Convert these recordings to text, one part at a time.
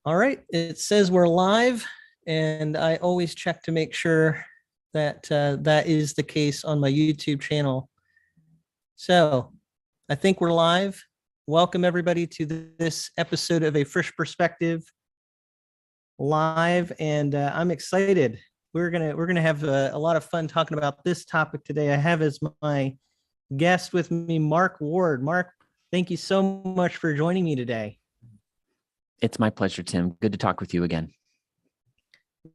All right, it says we're live, and I always check to make sure that that is the case on my YouTube channel. So I think we're live. Welcome everybody to this episode of A Frisch Perspective live, and I'm excited. We're gonna have a lot of fun talking about this topic today. I have as my guest with me Mark Ward. Mark, thank you so much for joining me today. It's my pleasure, Tim. Good to talk with you again.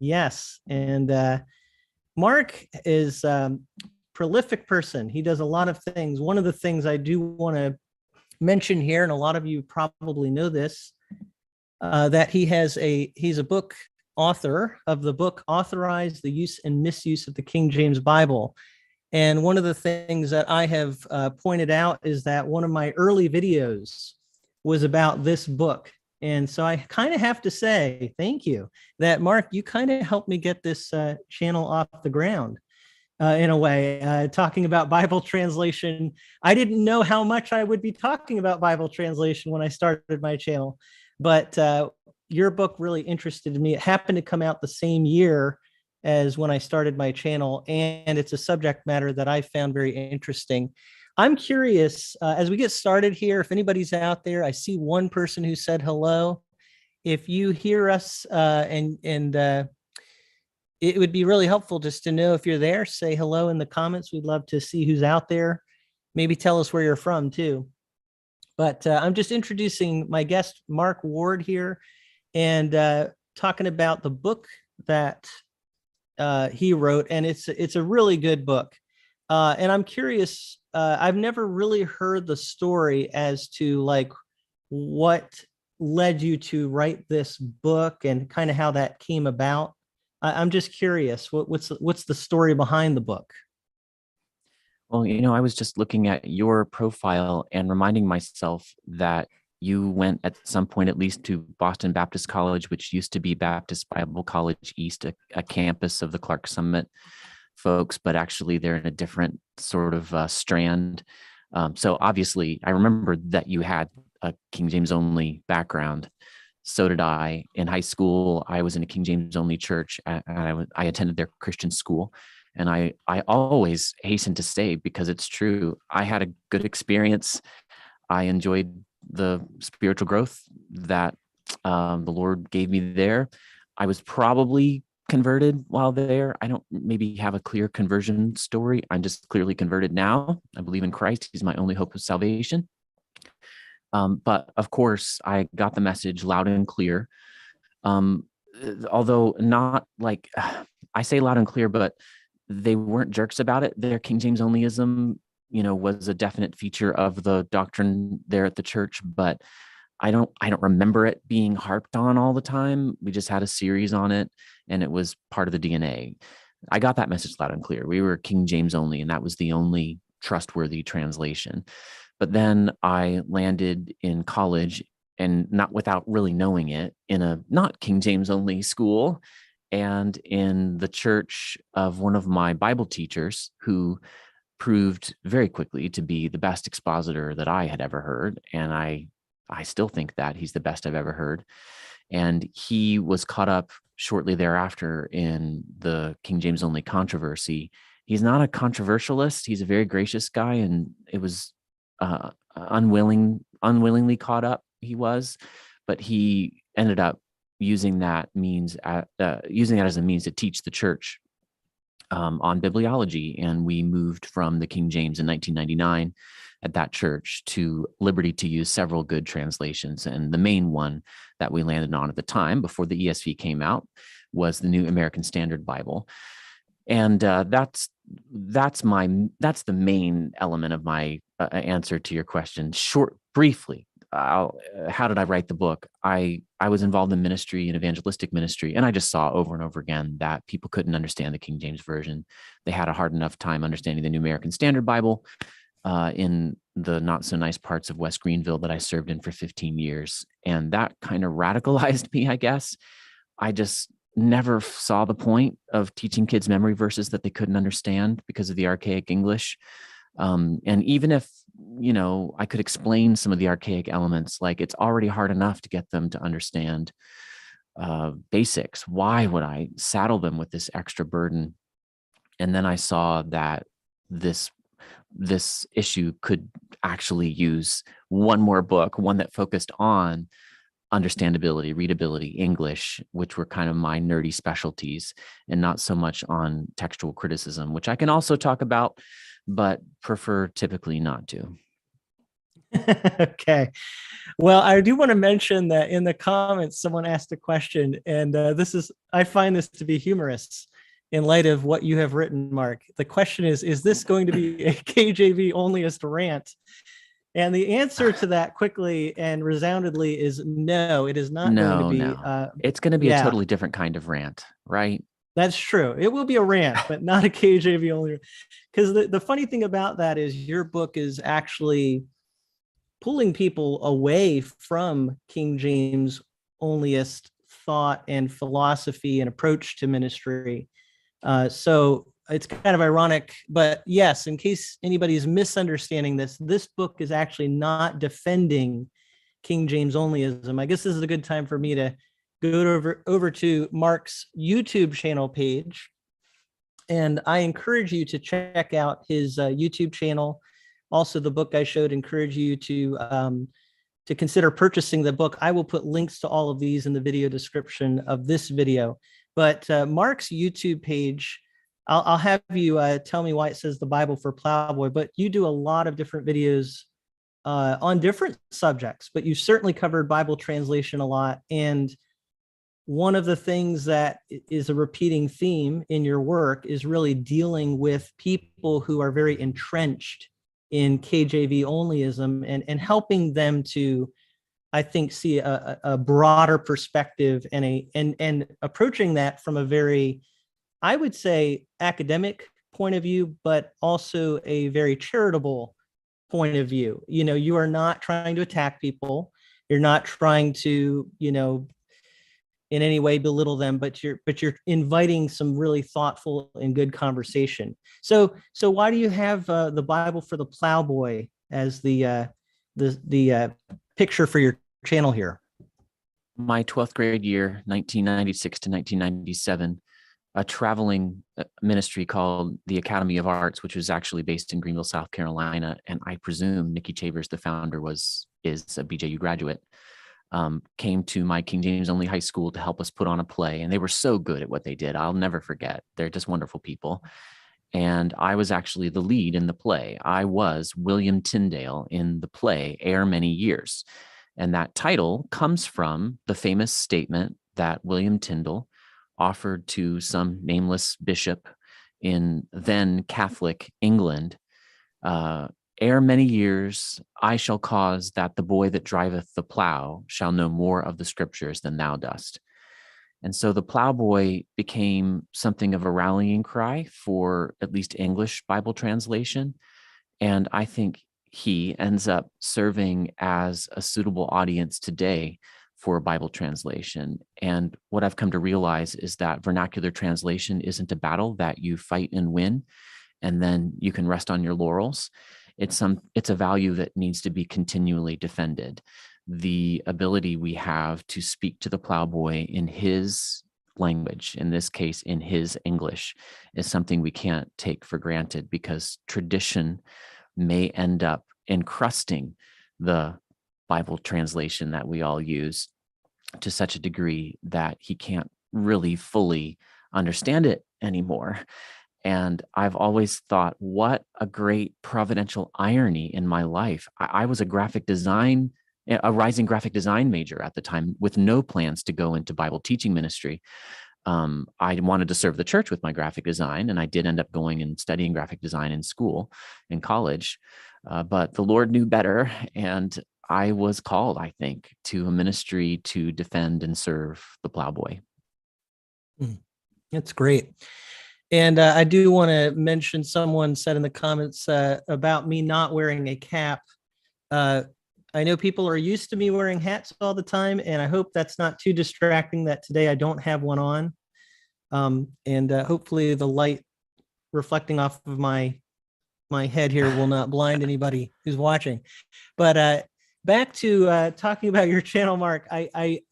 Yes, and Mark is a prolific person. He does a lot of things. One of the things I do want to mention here, and a lot of you probably know this, that he's a book author of the book Authorized: The Use and Misuse of the King James Bible. And one of the things that I have pointed out is that one of my early videos was about this book. And so I kind of have to say thank you that Mark, you kind of helped me get this channel off the ground in a way, talking about Bible translation. I didn't know how much I would be talking about Bible translation when I started my channel, but your book really interested me. It happened to come out the same year as when I started my channel, and it's a subject matter that I found very interesting. I'm curious, as we get started here, if anybody's out there, I see one person who said hello. If you hear us and it would be really helpful just to know if you're there, say hello in the comments. We'd love to see who's out there. Maybe tell us where you're from too. But I'm just introducing my guest, Mark Ward here, and talking about the book that he wrote. And it's a really good book. And I'm curious, I've never really heard the story as to like what led you to write this book and kind of how that came about. I'm just curious, what's the story behind the book? Well, I was just looking at your profile and reminding myself that you went at some point, at least, to Boston Baptist College, which used to be Baptist Bible College East, a campus of the Clark Summit folks, but actually they're in a different sort of strand. So obviously, I remember that you had a King James only background. So did I. In high school, I was in a King James only church. I attended their Christian school. And I always hasten to say, because it's true, I had a good experience. I enjoyed the spiritual growth that the Lord gave me there. I was probably converted while there. I don't maybe have a clear conversion story. I'm just clearly converted now. I believe in Christ. He's my only hope of salvation. But of course, I got the message loud and clear. Although not like, I say loud and clear, but they weren't jerks about it. Their King James onlyism, was a definite feature of the doctrine there at the church, but I don't remember it being harped on all the time. We just had a series on it, and it was part of the DNA. I got that message loud and clear. We were King James only, and that was the only trustworthy translation. But then I landed in college, and not without really knowing it, in a not King James only school, and in the church of one of my Bible teachers, who proved very quickly to be the best expositor that I had ever heard. And I still think that he's the best I've ever heard. And he was caught up shortly thereafter in the King James only controversy. He's not a controversialist. He's a very gracious guy. And it was unwillingly caught up, he was, but he ended up using that as a means to teach the church on bibliology. And we moved from the King James in 1999 at that church to liberty to use several good translations. And the main one that we landed on at the time, before the ESV came out, was the New American Standard Bible. And that's the main element of my answer to your question. Briefly, how did I write the book? I was involved in ministry and evangelistic ministry, and I just saw over and over again that people couldn't understand the King James Version. They had a hard enough time understanding the New American Standard Bible in the not so nice parts of West Greenville that I served in for 15 years. And that kind of radicalized me, I guess. I just never saw the point of teaching kids memory verses that they couldn't understand because of the archaic English. And even if, I could explain some of the archaic elements, like it's already hard enough to get them to understand basics. Why would I saddle them with this extra burden? And then I saw that this issue could actually use one more book, one that focused on understandability, readability, English, which were kind of my nerdy specialties, and not so much on textual criticism, which I can also talk about, but prefer typically not to. Okay. Well, I do want to mention that in the comments, someone asked a question, and I find this to be humorous in light of what you have written, Mark. The question is this going to be a KJV onlyist rant? And the answer to that quickly and resoundedly is no, it is not going to be. No. It's going to be a totally different kind of rant, right? That's true. It will be a rant, but not a KJV only. Because the funny thing about that is your book is actually pulling people away from King James onlyist thought and philosophy and approach to ministry. So it's kind of ironic, but yes, in case anybody's misunderstanding this book is actually not defending King James onlyism. I guess this is a good time for me to go over to Mark's YouTube channel page. And I encourage you to check out his YouTube channel. Also, the book I showed, encourage you to consider purchasing the book. I will put links to all of these in the video description of this video. But Mark's YouTube page, I'll have you tell me why it says the Bible for Plowboy, but you do a lot of different videos on different subjects, but you certainly covered Bible translation a lot. And one of the things that is a repeating theme in your work is really dealing with people who are very entrenched in KJV onlyism and helping them to, I think, see a broader perspective and approaching that from a very, I would say, academic point of view, but also a very charitable point of view. You know, you are not trying to attack people. You're not trying to, in any way belittle them, but you're inviting some really thoughtful and good conversation. So why do you have the Bible for the Plowboy as the picture for your channel here? My 12th grade year, 1996 to 1997, a traveling ministry called the Academy of Arts, which was actually based in Greenville, South Carolina, and I presume Nikki Chavers, the founder, is a BJU graduate. Came to my King James only high school to help us put on a play. And they were so good at what they did. I'll never forget. They're just wonderful people. And I was actually the lead in the play. I was William Tyndale in the play, Ere Many Years. And that title comes from the famous statement that William Tyndale offered to some nameless bishop in then Catholic England. Ere many years, I shall cause that the boy that driveth the plow shall know more of the scriptures than thou dost. And so the plowboy became something of a rallying cry for at least English Bible translation. And I think he ends up serving as a suitable audience today for Bible translation. And what I've come to realize is that vernacular translation isn't a battle that you fight and win, and then you can rest on your laurels. It's a value that needs to be continually defended. The ability we have to speak to the plowboy in his language, in this case, in his English, is something we can't take for granted, because tradition may end up encrusting the Bible translation that we all use to such a degree that he can't really fully understand it anymore. And I've always thought, what a great providential irony in my life. I was a rising graphic design major at the time with no plans to go into Bible teaching ministry. I wanted to serve the church with my graphic design, and I did end up going and studying graphic design in college. But the Lord knew better, and I was called, I think, to a ministry to defend and serve the plowboy. That's great. And I do want to mention, someone said in the comments about me not wearing a cap. I know people are used to me wearing hats all the time, and I hope that's not too distracting that today I don't have one on. And hopefully the light reflecting off of my head here will not blind anybody who's watching. But back to talking about your channel, Mark,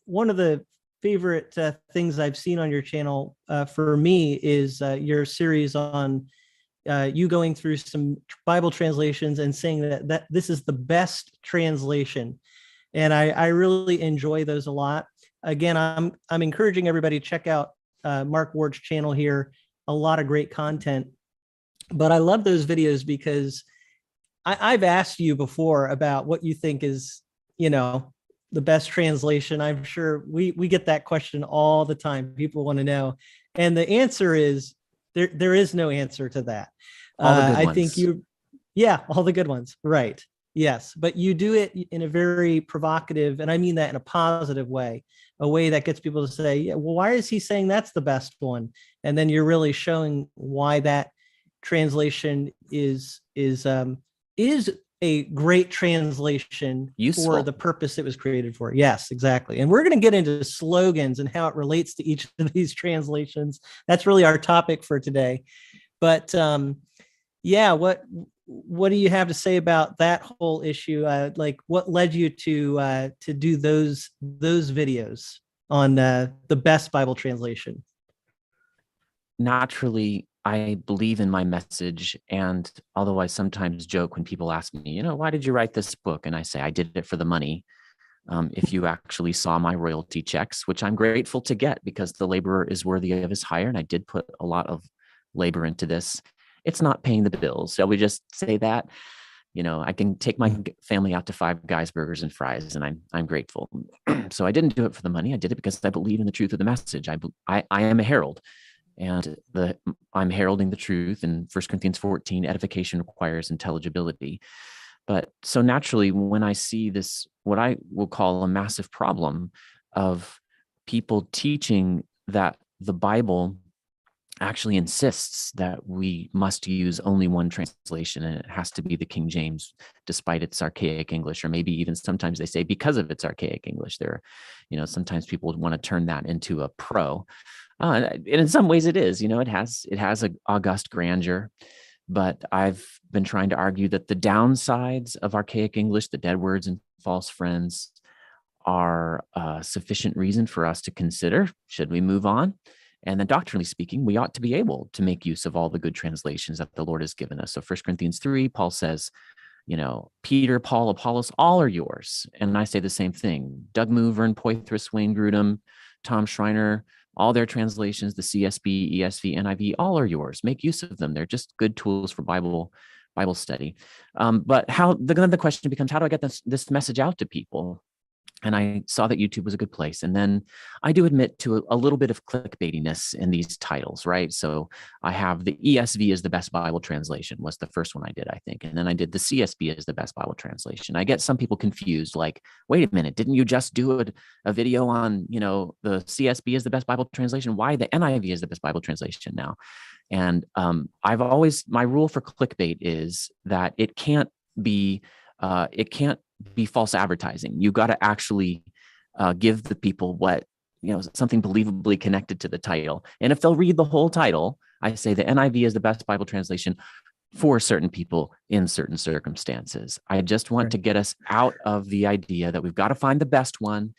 one of the favorite things I've seen on your channel for me is your series on you going through some Bible translations and saying that this is the best translation. And I really enjoy those a lot. Again, I'm encouraging everybody to check out Mark Ward's channel here. A lot of great content. But I love those videos because I've asked you before about what you think is, the best translation. I'm sure we get that question all the time. People want to know. And the answer is there is no answer to that. All the good I ones. think all the good ones. Right. Yes. But you do it in a very provocative, and I mean that in a positive way, a way that gets people to say, yeah, well, why is he saying that's the best one? And then you're really showing why that translation is a great translation Useful. for the purpose it was created for. Yes, exactly. And we're going to get into slogans and how it relates to each of these translations. That's really our topic for today. But what do you have to say about that whole issue? Like, what led you to do those videos on the best Bible translation? Naturally, I believe in my message. And although I sometimes joke when people ask me, why did you write this book? And I say, I did it for the money. If you actually saw my royalty checks, which I'm grateful to get because the laborer is worthy of his hire. And I did put a lot of labor into this. It's not paying the bills. Shall we just say that? I can take my family out to Five Guys burgers and fries, and I'm grateful. So I didn't do it for the money. I did it because I believe in the truth of the message. I am a herald. And I'm heralding the truth. In 1 Corinthians 14, edification requires intelligibility. But so naturally, when I see this, what I will call a massive problem of people teaching that the Bible actually insists that we must use only one translation, and it has to be the King James, despite its archaic English, or maybe even sometimes they say because of its archaic English. Sometimes people would want to turn that into a pro. And in some ways it is, it has an august grandeur, but I've been trying to argue that the downsides of archaic English, the dead words and false friends, are sufficient reason for us to consider, should we move on? And then doctrinally speaking, we ought to be able to make use of all the good translations that the Lord has given us. So 1 Corinthians 3, Paul says, Peter, Paul, Apollos, all are yours. And I say the same thing. Doug Mover, Poythress, Wayne Grudem, Tom Schreiner, all their translations, the CSB, ESV, NIV, all are yours. Make use of them. They're just good tools for Bible study. But the question becomes, how do I get this message out to people? And I saw that YouTube was a good place. And then I do admit to a little bit of clickbaitiness in these titles, right? So I have the ESV is the best Bible translation was the first one I did, I think. And then I did the CSB is the best Bible translation. I get some people confused, like, wait a minute, didn't you just do a video on, the CSB is the best Bible translation? Why the NIV is the best Bible translation now? And my rule for clickbait is that it can't be false advertising. You got to actually give the people something believably connected to the title. And if they'll read the whole title, I say the NIV is the best Bible translation for certain people in certain circumstances. I just want to get us out of the idea that we've got to find the best one.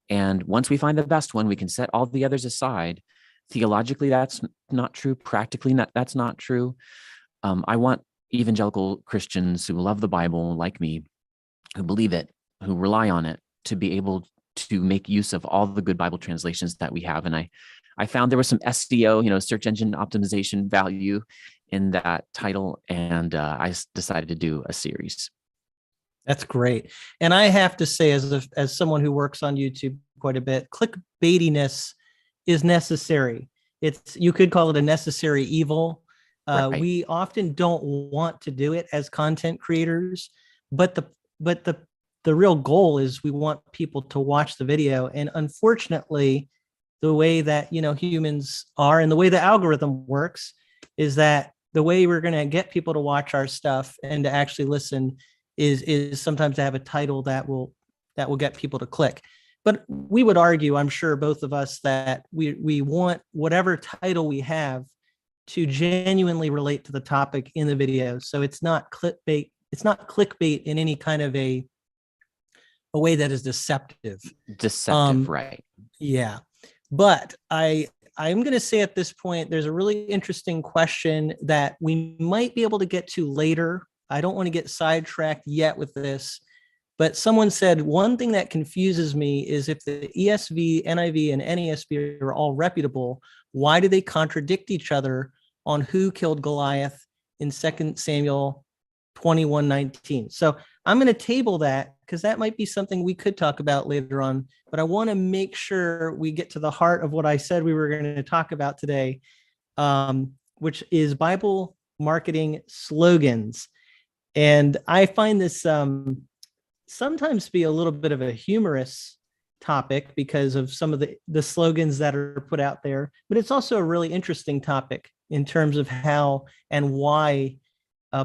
And once we find the best one, we can set all the others aside. Theologically, that's not true. Practically, that's not true. I want evangelical Christians who love the Bible, like me, who believe it, who rely on it, to be able to make use of all the good Bible translations that we have. And I found there was some SEO, search engine optimization value in that title. And I decided to do a series. That's great. And I have to say, as someone who works on YouTube quite a bit, clickbaitiness is necessary. You could call it a necessary evil. Right. We often don't want to do it as content creators, but the real goal is we want people to watch the video. And unfortunately, the way that humans are and the way the algorithm works is that the way we're going to get people to watch our stuff and to actually listen is sometimes to have a title that will get people to click. But we would argue, I'm sure both of us, that we want whatever title we have to genuinely relate to the topic in the video. So it's not clickbait. It's not clickbait in any kind of a way that is deceptive. Right. Yeah. But I'm going to say at this point, there's a really interesting question that we might be able to get to later. I don't want to get sidetracked yet with this, but someone said one thing that confuses me is if the ESV, NIV, and NASB are all reputable, why do they contradict each other on who killed Goliath in 2 Samuel 21:19? So I'm going to table that because that might be something we could talk about later on. But I want to make sure we get to the heart of what I said we were going to talk about today, which is Bible marketing slogans. And I find this sometimes be a little bit of a humorous topic because of some of the slogans that are put out there. But it's also a really interesting topic in terms of how and why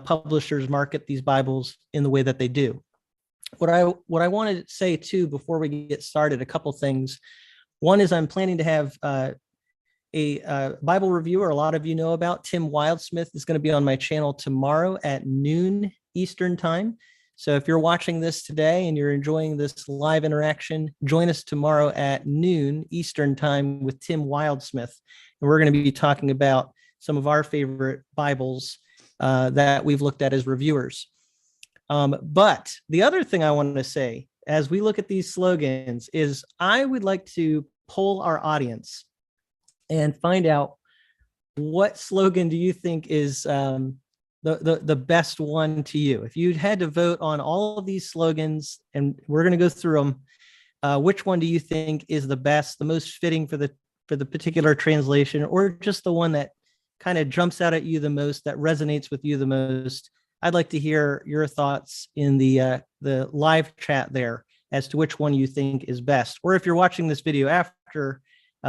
publishers market these Bibles in the way that they do. What I want to say too before we get started, a couple things. One is I'm planning to have a Bible reviewer a lot of you know about. Tim Wildsmith is going to be on my channel tomorrow at noon Eastern time. So if you're watching this today and you're enjoying this live interaction, join us tomorrow at noon Eastern time with Tim Wildsmith. And we're going to be talking about some of our favorite Bibles that we've looked at as reviewers. But the other thing I want to say as we look at these slogans is I would like to poll our audience and find out what slogan do you think is the best one to you. If you had to vote on all of these slogans, and we're going to go through them, which one do you think is the best, the most fitting for the particular translation, or just the one that kind of jumps out at you the most, that resonates with you the most? I'd like to hear your thoughts in the live chat there as to which one you think is best. Or if you're watching this video after,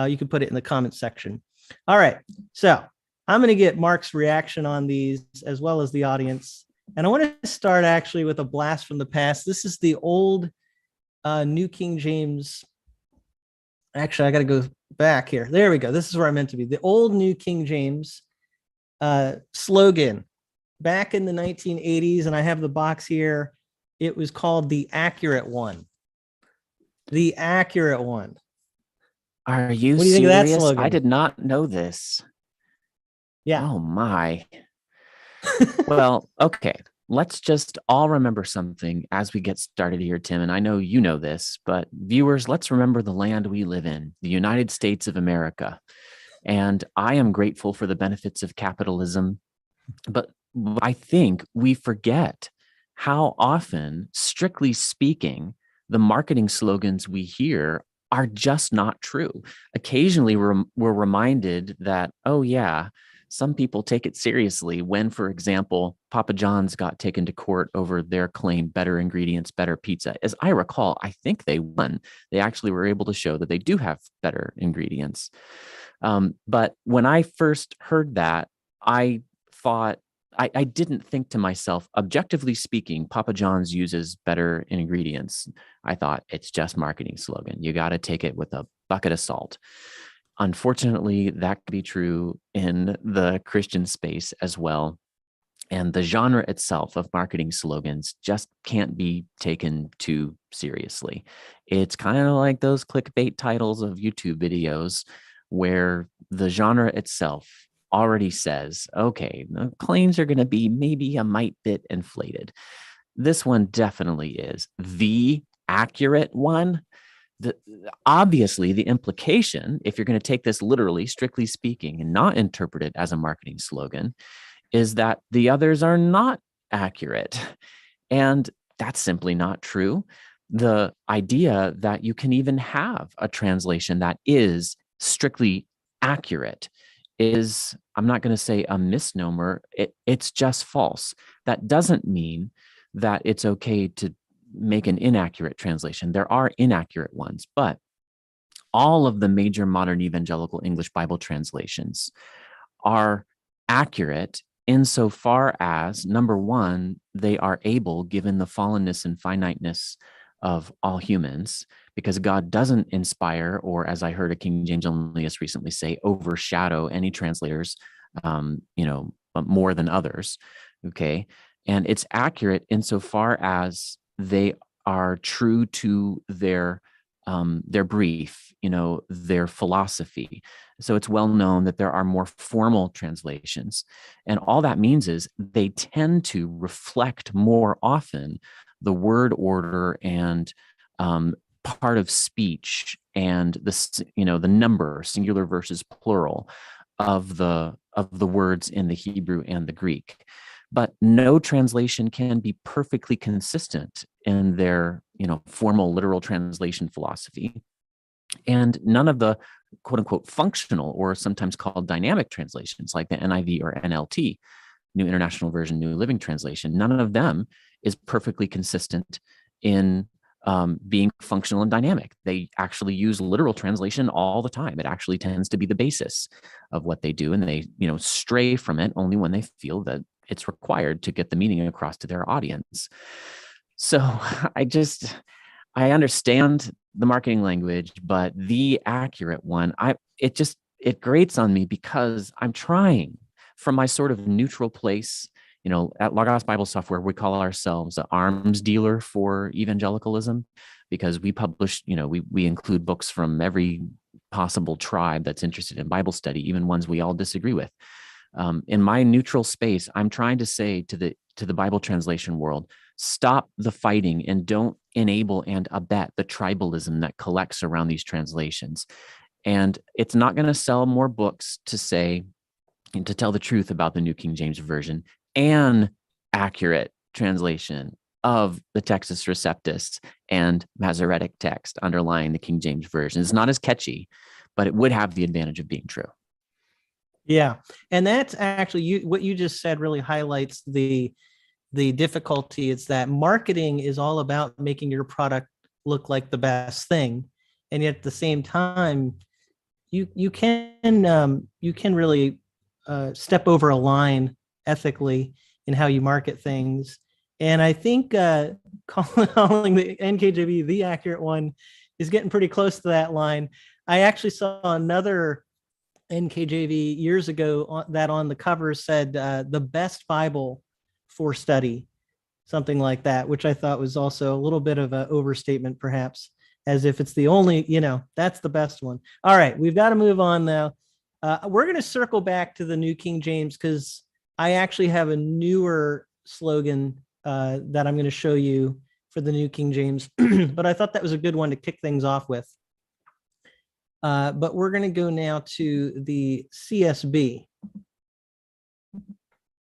you can put it in the comments section. All right, so I'm going to get Mark's reaction on these as well as the audience. And I want to start actually with a blast from the past. This is the old New King James. Actually, I got to go back here. There we go. This is where I meant to be. The old New King James slogan back in the 1980s. And I have the box here. It was called the Accurate One. The Accurate One. Are you What do you think of that slogan? I did not know this. Yeah. Oh my. Well, okay. Let's just all remember something as we get started here, Tim. And I know you know this, but viewers, let's remember the land we live in, the United States of America. And I am grateful for the benefits of capitalism, but I think we forget how often, strictly speaking, the marketing slogans we hear are just not true. Occasionally, we're reminded that, oh yeah, some people take it seriously when, for example, Papa John's got taken to court over their claim, better ingredients, better pizza. As I recall, I think they won. They actually were able to show that they do have better ingredients. But when I first heard that, I thought, I didn't think to myself, objectively speaking, Papa John's uses better ingredients. I thought it's just marketing slogan. You got to take it with a bucket of salt. Unfortunately, that could be true in the Christian space as well. And the genre itself of marketing slogans just can't be taken too seriously. It's kind of like those clickbait titles of YouTube videos where the genre itself already says, okay, the claims are going to be maybe a mite bit inflated. This one definitely is the accurate one. Obviously, the implication, if you're going to take this literally, strictly speaking, and not interpret it as a marketing slogan, is that the others are not accurate. And that's simply not true. The idea that you can even have a translation that is strictly accurate is, I'm not going to say a misnomer, it's just false. That doesn't mean that it's okay to make an inaccurate translation. There are inaccurate ones, but all of the major modern evangelical English Bible translations are accurate insofar as, number one, they are able, given the fallenness and finiteness of all humans, because God doesn't inspire, or as I heard a King James onlyist recently say, overshadow any translators, more than others. Okay. And it's accurate insofar as they are true to their their brief, their philosophy. So it's well known that there are more formal translations. And all that means is they tend to reflect more often the word order and part of speech and the number, singular versus plural, of the words in the Hebrew and the Greek. But no translation can be perfectly consistent in their, formal literal translation philosophy. And none of the quote unquote functional, or sometimes called dynamic translations like the NIV or NLT, New International Version, New Living Translation, none of them is perfectly consistent in being functional and dynamic. They actually use literal translation all the time. It actually tends to be the basis of what they do. And they, stray from it only when they feel that it's required to get the meaning across to their audience. So I understand the marketing language, but the accurate one, it grates on me because I'm trying from my sort of neutral place. At Logos Bible Software, we call ourselves an arms dealer for evangelicalism, because we publish, we include books from every possible tribe that's interested in Bible study, even ones we all disagree with. In my neutral space, I'm trying to say to the Bible translation world, stop the fighting and don't enable and abet the tribalism that collects around these translations. And it's not going to sell more books to say and to tell the truth about the New King James Version, an accurate translation of the Textus Receptus and Masoretic text underlying the King James Version. It's not as catchy, but it would have the advantage of being true. Yeah. And that's actually what you just said really highlights the difficulty. It's that marketing is all about making your product look like the best thing. And yet at the same time, you can really step over a line ethically in how you market things. And I think calling the NKJV the accurate one is getting pretty close to that line. I actually saw another NKJV years ago that on the cover said the best Bible for study, something like that, which I thought was also a little bit of an overstatement, perhaps, as if it's the only, that's the best one. All right, we've got to move on now. We're going to circle back to the New King James because I actually have a newer slogan that I'm going to show you for the New King James, but I thought that was a good one to kick things off with. But we're going to go now to the CSB.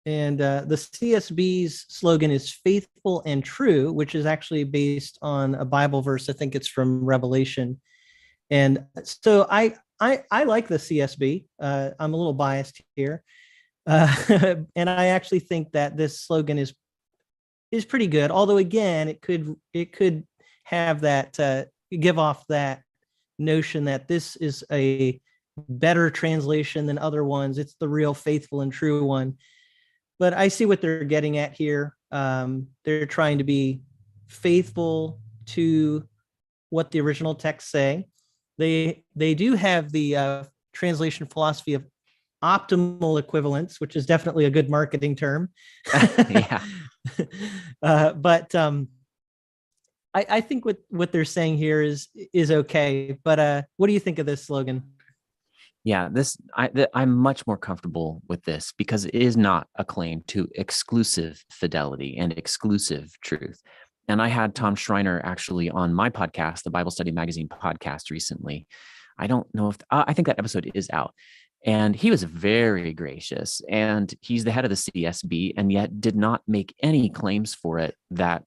And the CSB's slogan is faithful and true, which is actually based on a Bible verse. I think it's from Revelation. And so I like the CSB. I'm a little biased here. And I actually think that this slogan is pretty good. Although again, it could have that give off that notion that this is a better translation than other ones. It's the real faithful and true one. But I see what they're getting at here. They're trying to be faithful to what the original texts say. They do have the translation philosophy of optimal equivalence, which is definitely a good marketing term. Yeah. But I think what they're saying here is okay. But what do you think of this slogan? Yeah, I'm much more comfortable with this because it is not a claim to exclusive fidelity and exclusive truth. And I had Tom Schreiner actually on my podcast, the Bible Study Magazine podcast, recently. I don't know if I think that episode is out. And he was very gracious, and he's the head of the CSB, and yet did not make any claims for it that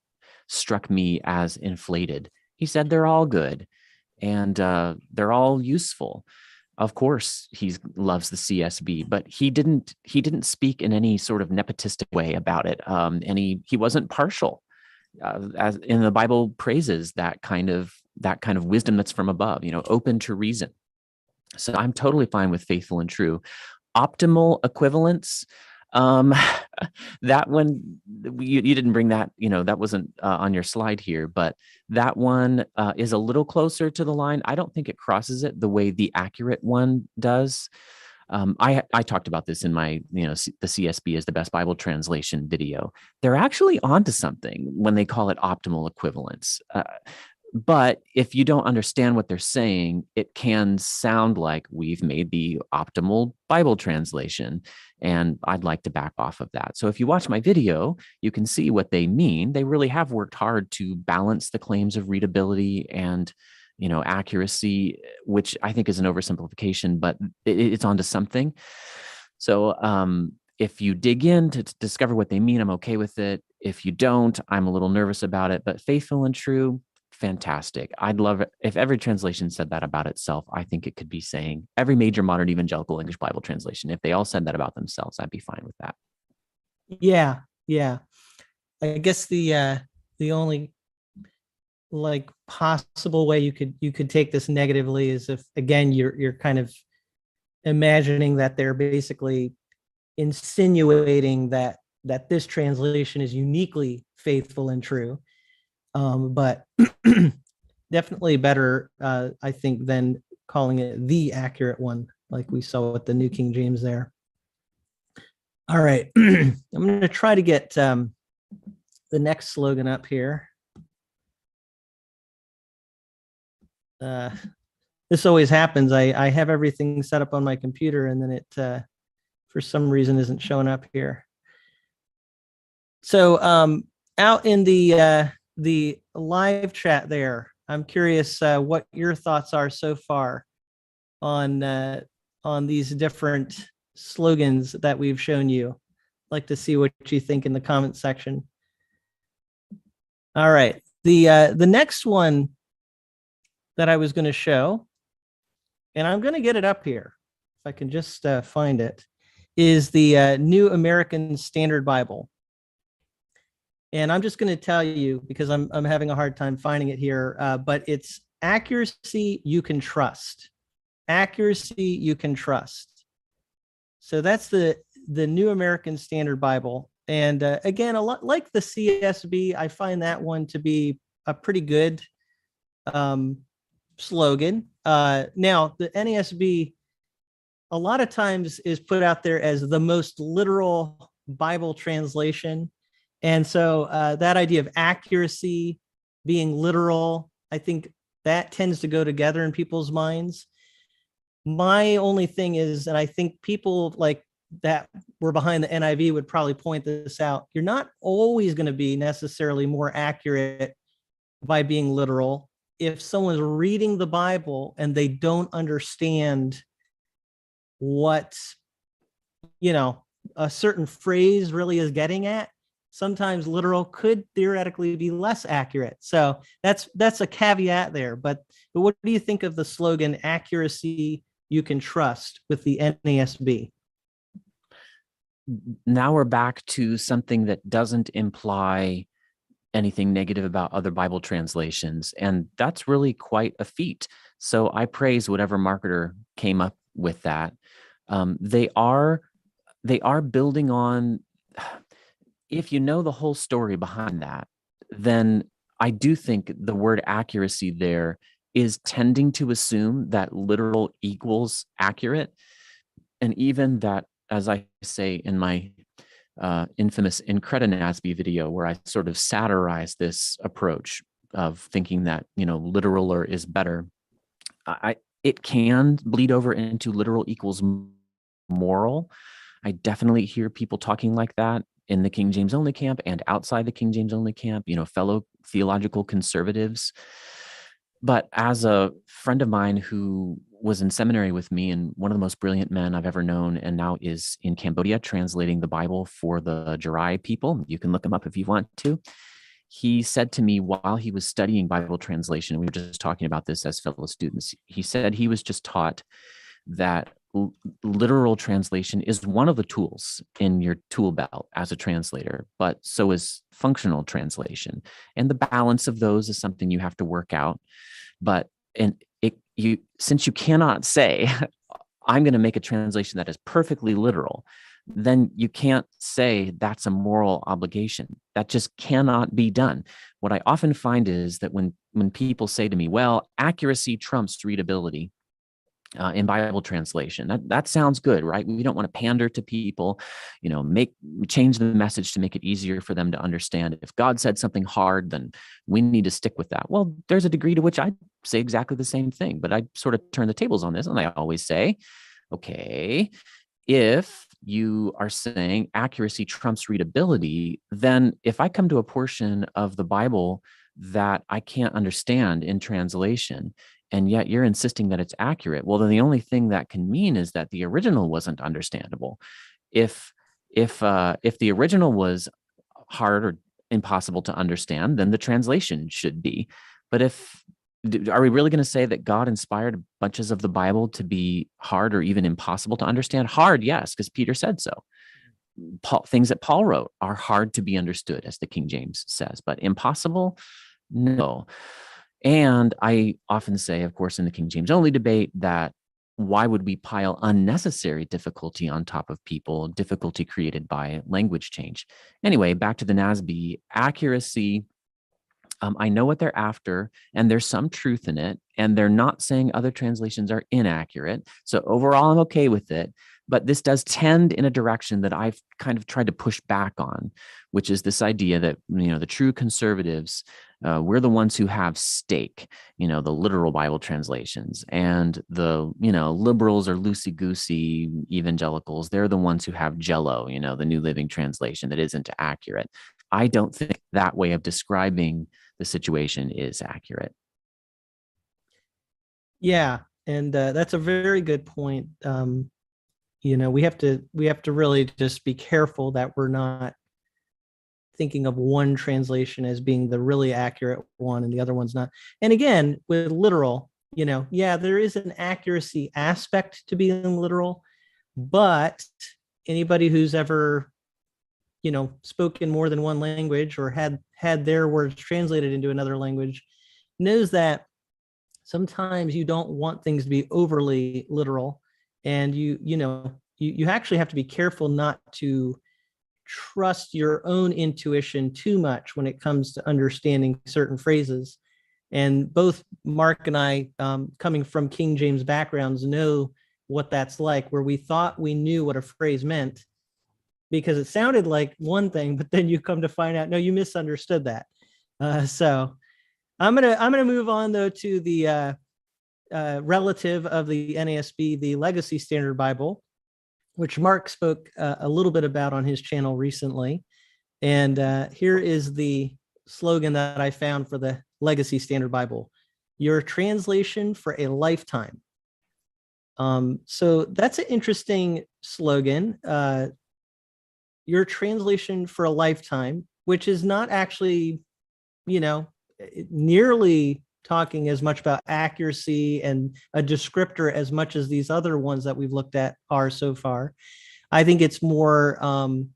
struck me as inflated. He said they're all good and they're all useful. Of course, he loves the CSB, but he didn't speak in any sort of nepotistic way about it. And he wasn't partial. As in the Bible praises that kind of wisdom that's from above, open to reason. So I'm totally fine with faithful and true. Optimal equivalence. That one, you didn't bring that, that wasn't on your slide here, but that one is a little closer to the line. I don't think it crosses it the way the accurate one does. I talked about this in my, the CSB is the best Bible translation video. They're actually onto something when they call it optimal equivalence. But if you don't understand what they're saying, it can sound like we've made the optimal Bible translation, and I'd like to back off of that. So if you watch my video, you can see what they mean. They really have worked hard to balance the claims of readability and accuracy, which I think is an oversimplification, but it's onto something. So if you dig in to discover what they mean, I'm okay with it. If you don't, I'm a little nervous about it, but faithful and true, fantastic. I'd love it if every translation said that about itself. I think it could be saying every major modern evangelical English Bible translation. If they all said that about themselves, I'd be fine with that. Yeah, yeah. I guess the only like possible way you could take this negatively is if, again, you're kind of imagining that they're basically insinuating that this translation is uniquely faithful and true. But definitely better, I think, than calling it the accurate one, like we saw with the New King James there. All right, I'm going to try to get the next slogan up here. This always happens. I have everything set up on my computer, and then it, for some reason, isn't showing up here. So out in the live chat there, I'm curious what your thoughts are so far on these different slogans that we've shown you. I'd like to see what you think in the comment section. All right, the next one that I was going to show, and I'm going to get it up here if I can just find it, is the New American Standard Bible. And I'm just going to tell you, because I'm having a hard time finding it here, but it's accuracy you can trust. Accuracy you can trust. So that's the New American Standard Bible. And again, a lot like the CSB, I find that one to be a pretty good slogan. Now, the NASB a lot of times is put out there as the most literal Bible translation. And so that idea of accuracy being literal, I think that tends to go together in people's minds. My only thing is, and I think people like that were behind the NIV would probably point this out, you're not always going to be necessarily more accurate by being literal. If someone's reading the Bible and they don't understand what, a certain phrase really is getting at, sometimes literal could theoretically be less accurate. So that's a caveat there. But what do you think of the slogan, accuracy you can trust, with the NASB? Now we're back to something that doesn't imply anything negative about other Bible translations. And that's really quite a feat. So I praise whatever marketer came up with that. They are building on, if you know the whole story behind that, then I do think the word accuracy there is tending to assume that literal equals accurate. And even that, as I say in my infamous NKJV video, where I sort of satirize this approach of thinking that, literaler is better, it can bleed over into literal equals moral. I definitely hear people talking like that in the King James only camp and outside the King James only camp, fellow theological conservatives. But as a friend of mine who was in seminary with me, and one of the most brilliant men I've ever known, and now is in Cambodia translating the Bible for the Jarai people, you can look him up if you want to. He said to me while he was studying Bible translation, we were just talking about this as fellow students, he said he was just taught that literal translation is one of the tools in your tool belt as a translator, but so is functional translation. And the balance of those is something you have to work out. But since you cannot say, I'm going to make a translation that is perfectly literal, then you can't say that's a moral obligation. That just cannot be done. What I often find is that when people say to me, well, accuracy trumps readability, in Bible translation. That sounds good, right? We don't want to pander to people, change the message to make it easier for them to understand. If God said something hard, then we need to stick with that. Well, there's a degree to which I say exactly the same thing, but I sort of turn the tables on this, and I always say, okay, if you are saying accuracy trumps readability, then if I come to a portion of the Bible that I can't understand in translation, and yet you're insisting that it's accurate, well, then the only thing that can mean is that the original wasn't understandable. If the original was hard or impossible to understand, then the translation should be. But are we really going to say that God inspired bunches of the Bible to be hard or even impossible to understand? Hard, yes, because Peter said so. Things that Paul wrote are hard to be understood, as the King James says, but impossible, no. And I often say, of course, in the King James only debate, that why would we pile unnecessary difficulty on top of people, difficulty created by language change? Anyway, back to the NASB, accuracy. I know what they're after, and there's some truth in it, and they're not saying other translations are inaccurate. So overall, I'm okay with it. But this does tend in a direction that I've kind of tried to push back on, which is this idea that, the true conservatives, we're the ones who have stake, the literal Bible translations, and the, liberals or loosey-goosey evangelicals, they're the ones who have Jello, the New Living Translation that isn't accurate. I don't think that way of describing the situation is accurate. Yeah, and that's a very good point. We have to really just be careful that we're not thinking of one translation as being the really accurate one and the other one's not. And again, with literal, there is an accuracy aspect to being literal, but anybody who's ever, spoken more than one language or had their words translated into another language knows that sometimes you don't want things to be overly literal, and you actually have to be careful not to trust your own intuition too much when it comes to understanding certain phrases. And both Mark and I, coming from King James backgrounds, know what that's like, where we thought we knew what a phrase meant because it sounded like one thing, but then you come to find out, no, you misunderstood that. So I'm gonna move on though to the relative of the NASB, the Legacy Standard Bible, which Mark spoke a little bit about on his channel recently. And here is the slogan that I found for the Legacy Standard Bible: your translation for a lifetime. So that's an interesting slogan. Your translation for a lifetime, which is not actually, nearly talking as much about accuracy and a descriptor as much as these other ones that we've looked at are so far. I think it's more, and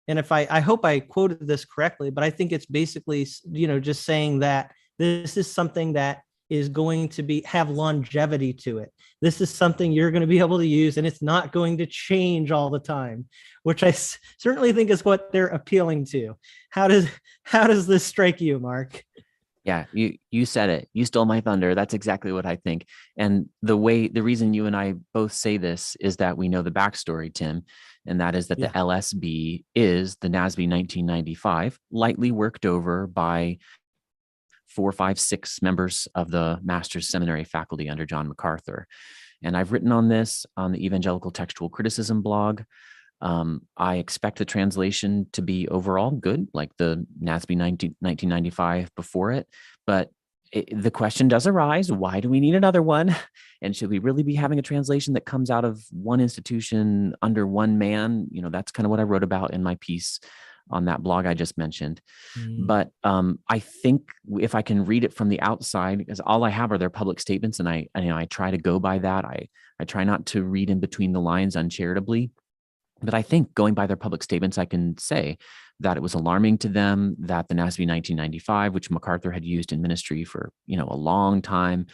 if I hope I quoted this correctly, but I think it's basically, just saying that this is something that is going to have longevity to it. This is something you're going to be able to use, and it's not going to change all the time, which I certainly think is what they're appealing to. How does this strike you, Mark? Yeah, you said it. You stole my thunder. That's exactly what I think. And the reason you and I both say this is that we know the backstory, Tim, and that is that the LSB is the NASB 1995, lightly worked over by 4, 5, 6 members of the Master's Seminary faculty under John MacArthur. And I've written on this on the Evangelical Textual Criticism blog. I expect the translation to be overall good, like the NASB 1995 before it. But the question does arise, why do we need another one? And should we really be having a translation that comes out of one institution under one man? That's kind of what I wrote about in my piece on that blog I just mentioned. But I think if I can read it from the outside, because all I have are their public statements, and I try to go by that. I try not to read in between the lines uncharitably. But I think going by their public statements, I can say that it was alarming to them that the NASB 1995, which MacArthur had used in ministry for a long time,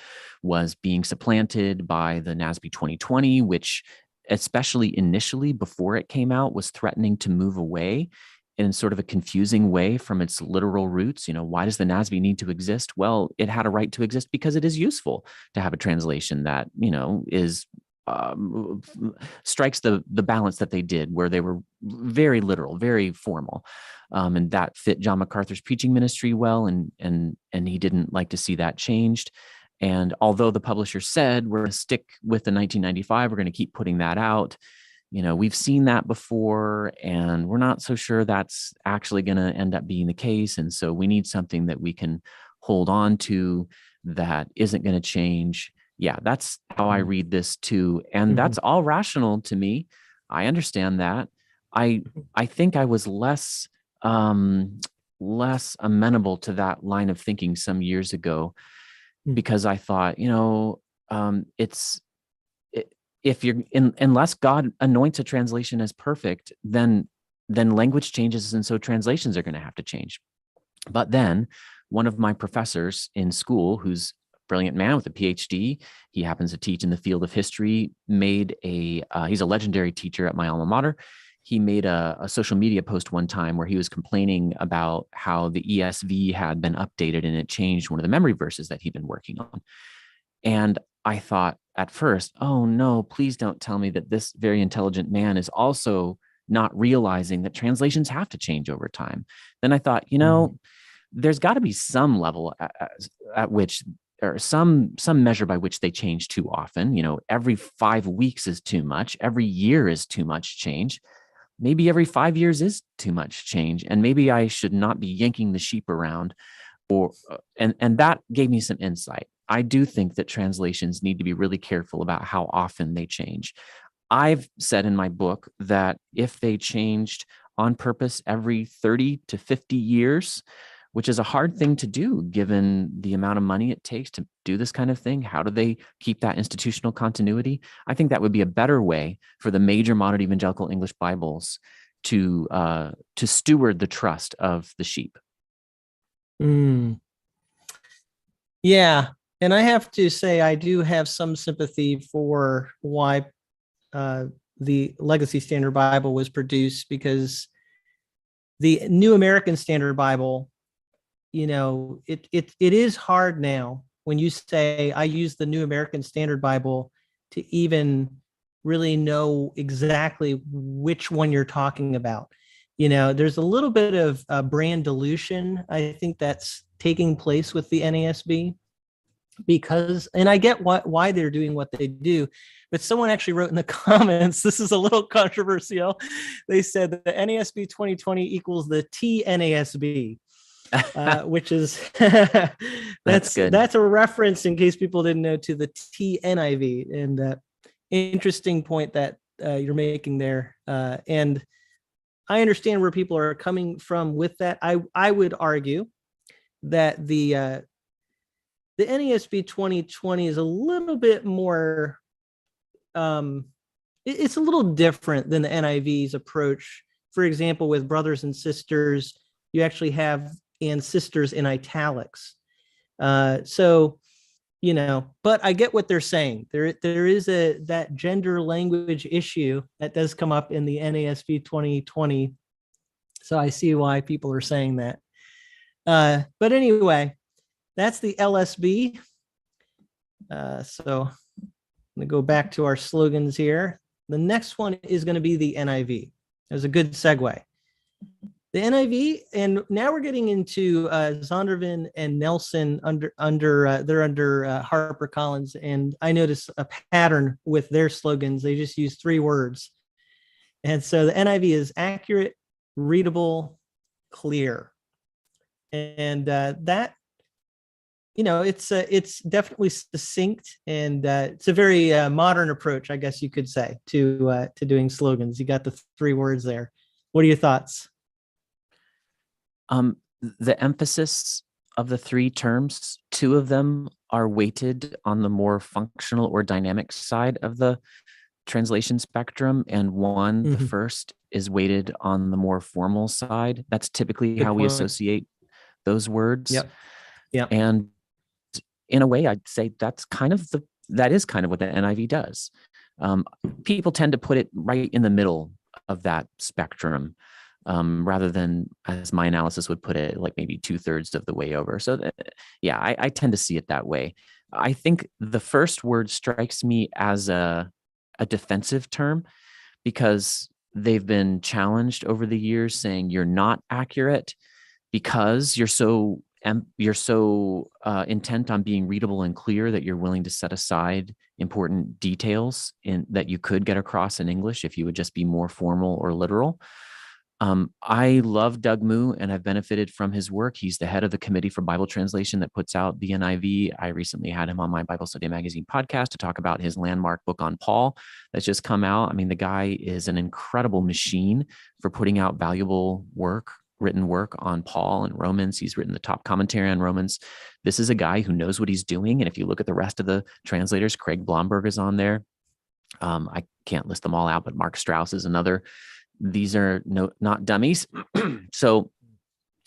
was being supplanted by the NASB 2020, which, especially initially before it came out, was threatening to move away in sort of a confusing way from its literal roots. Why does the NASB need to exist? Well, it had a right to exist because it is useful to have a translation that, is strikes the balance that they did, where they were very literal, very formal. And that fit John MacArthur's preaching ministry well, and he didn't like to see that changed. And although the publisher said, we're going to stick with the 1995, we're going to keep putting that out, we've seen that before, and we're not so sure that's actually going to end up being the case. And so we need something that we can hold on to that isn't going to change. Yeah, that's how I read this too. And that's all rational to me. I understand that. I think I was less amenable to that line of thinking some years ago, because I thought, unless God anoints a translation as perfect, then language changes, and so translations are going to have to change. But then one of my professors in school, who's a brilliant man with a PhD, he happens to teach in the field of history, he's a legendary teacher at my alma mater. He made a social media post one time where he was complaining about how the ESV had been updated and it changed one of the memory verses that he'd been working on. And I thought at first, oh no, please don't tell me that this very intelligent man is also not realizing that translations have to change over time. Then I thought, there's got to be some level at which, or some measure by which they change too often. Every 5 weeks is too much. Every year is too much change. Maybe every 5 years is too much change, and maybe I should not be yanking the sheep around. And that gave me some insight. I do think that translations need to be really careful about how often they change. I've said in my book that if they changed on purpose every 30 to 50 years, which is a hard thing to do given the amount of money it takes to do this kind of thing, how do they keep that institutional continuity? I think that would be a better way for the major modern evangelical English Bibles to steward the trust of the sheep. Yeah. And I have to say, I do have some sympathy for why the Legacy Standard Bible was produced, because the New American Standard Bible, it is hard now when you say, I use the New American Standard Bible, to even really know exactly which one you're talking about. There's a little bit of brand dilution, I think, that's taking place with the NASB, and I get why they're doing what they do, but someone actually wrote in the comments, this is a little controversial. They said that the NASB 2020 equals the TNASB, which is that's good. That's a reference, in case people didn't know, to the TNIV, and interesting point that you're making there. And I understand where people are coming from with that. I would argue that the NASB 2020 is a little bit more, it's a little different than the NIV's approach. For example, with brothers and sisters, you actually have and sisters in italics. So, but I get what they're saying. There is that gender language issue that does come up in the NASB 2020. So I see why people are saying that. But anyway, that's the LSB. So I'm going to go back to our slogans here. The next one is going to be the NIV. It was a good segue. The NIV, and now we're getting into Zondervan and Nelson they're under HarperCollins, and I notice a pattern with their slogans. They just use 3 words. And so the NIV is accurate, readable, clear. And that, it's definitely succinct, and it's a very modern approach, I guess you could say, to doing slogans. You got the 3 words there. What are your thoughts? The emphasis of the 3 terms, 2 of them are weighted on the more functional or dynamic side of the translation spectrum, and one, the first, is weighted on the more formal side. That's typically how we associate those words. Yep. And in a way, I'd say that is kind of what the NIV does. People tend to put it right in the middle of that spectrum. rather than, as my analysis would put it, like maybe 2/3 of the way over. So yeah, I tend to see it that way. I think the first word strikes me as a defensive term, because they've been challenged over the years saying you're not accurate because you're so intent on being readable and clear that you're willing to set aside important details that you could get across in English if you would just be more formal or literal. I love Doug Moo, and I've benefited from his work. He's the head of the Committee for Bible Translation that puts out the NIV. I recently had him on my Bible Study Magazine podcast to talk about his landmark book on Paul that's just come out. I mean, the guy is an incredible machine for putting out valuable work, written work on Paul and Romans. He's written the top commentary on Romans. This is a guy who knows what he's doing. And if you look at the rest of the translators, Craig Blomberg is on there. I can't list them all out, but Mark Strauss is another. These are not dummies. So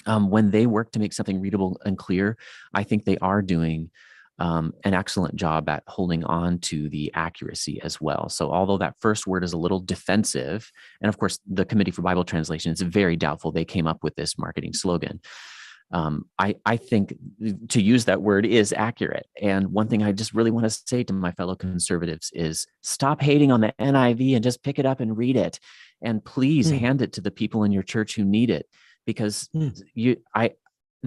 when they work to make something readable and clear, I think they are doing an excellent job at holding on to the accuracy as well. So although that first word is a little defensive, and of course, the Committee for Bible Translation, it's very doubtful they came up with this marketing slogan. I think to use that word is accurate. And one thing I just really want to say to my fellow conservatives is stop hating on the NIV and just pick it up and read it. And please hand it to the people in your church who need it, because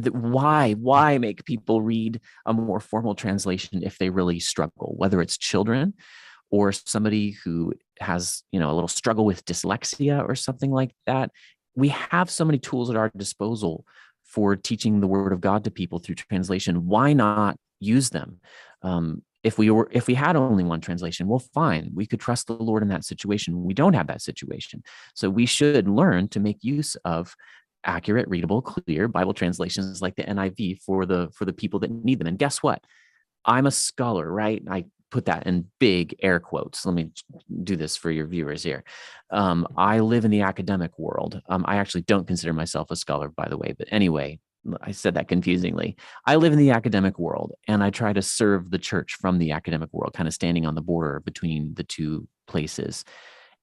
why make people read a more formal translation if they really struggle, whether it's children or somebody who has, a little struggle with dyslexia or something like that. We have so many tools at our disposal for teaching the word of God to people through translation. Why not use them? If we had only one translation, well, fine. We could trust the Lord in that situation. We don't have that situation. So we should learn to make use of accurate, readable, clear Bible translations like the NIV for the people that need them. And guess what? I'm a scholar, right? I put that in big air quotes. Let me do this for your viewers here. I live in the academic world. I actually don't consider myself a scholar, by the way, but anyway, I said that confusingly. I live in the academic world, and I try to serve the church from the academic world, kind of standing on the border between the two places.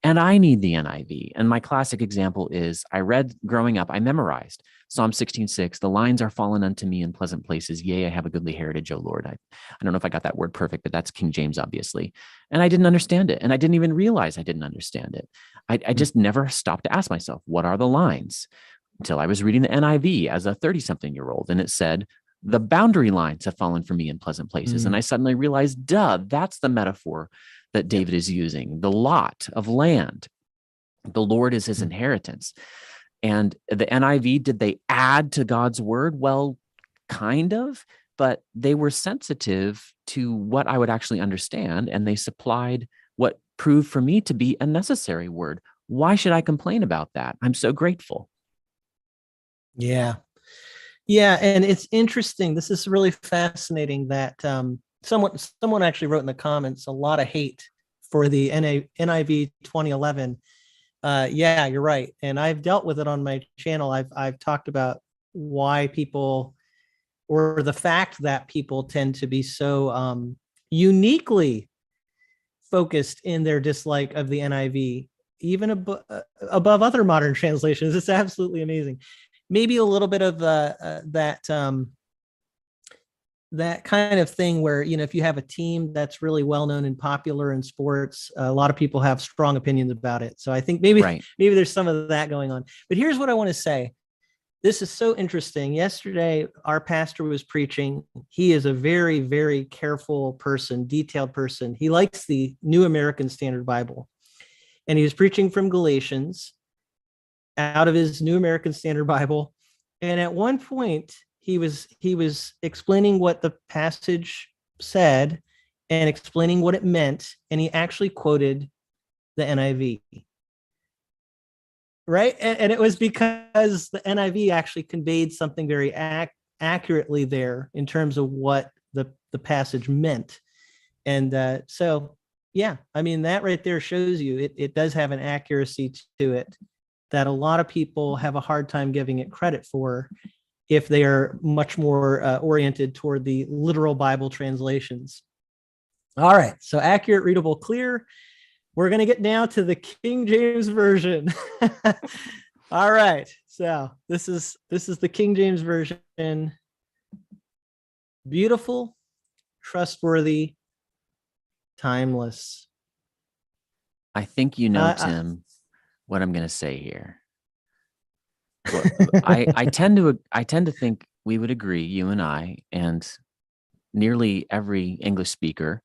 And I need the NIV. And my classic example is I read growing up, I memorized Psalm 16:6. The lines are fallen unto me in pleasant places. Yea, I have a goodly heritage, O Lord. I don't know if I got that word perfect, but that's King James, obviously. And I didn't understand it. And I didn't even realize I didn't understand it. I just never stopped to ask myself, what are the lines? Until I was reading the NIV as a 30-something-year-old. And it said, the boundary lines have fallen for me in pleasant places. And I suddenly realized, that's the metaphor that David is using, the lot of land. The Lord is his inheritance. And the NIV, did they add to God's word? Well, kind of, but they were sensitive to what I would actually understand, and they supplied what proved for me to be a necessary word. Why should I complain about that? I'm so grateful. Yeah. Yeah. And it's interesting. This is really fascinating that someone actually wrote in the comments a lot of hate for the NIV 2011. Yeah, you're right. And I've dealt with it on my channel. I've talked about why people, or the fact that people tend to be so uniquely focused in their dislike of the NIV, even above other modern translations. It's absolutely amazing. Maybe a little bit of that kind of thing where, if you have a team that's really well known and popular in sports, a lot of people have strong opinions about it. So I think maybe there's some of that going on. But here's what I want to say. This is so interesting. Yesterday, our pastor was preaching. He is a very, very careful person, detailed person. He likes the New American Standard Bible. And he was preaching from Galatians out of his New American Standard Bible. And at one point, he was explaining what the passage said and explaining what it meant. And he actually quoted the NIV. Right. And it was because the NIV actually conveyed something very accurately there in terms of what the passage meant. And so, yeah, I mean, that right there shows you it does have an accuracy to it that a lot of people have a hard time giving it credit for if they are much more oriented toward the literal Bible translations. All right. So accurate, readable, clear. We're going to get now to the King James Version. All right. So this is the King James Version. Beautiful, trustworthy, timeless. I think you know, Uh, Tim, what I'm going to say here. Well, I tend to think we would agree, you and I, and nearly every English speaker,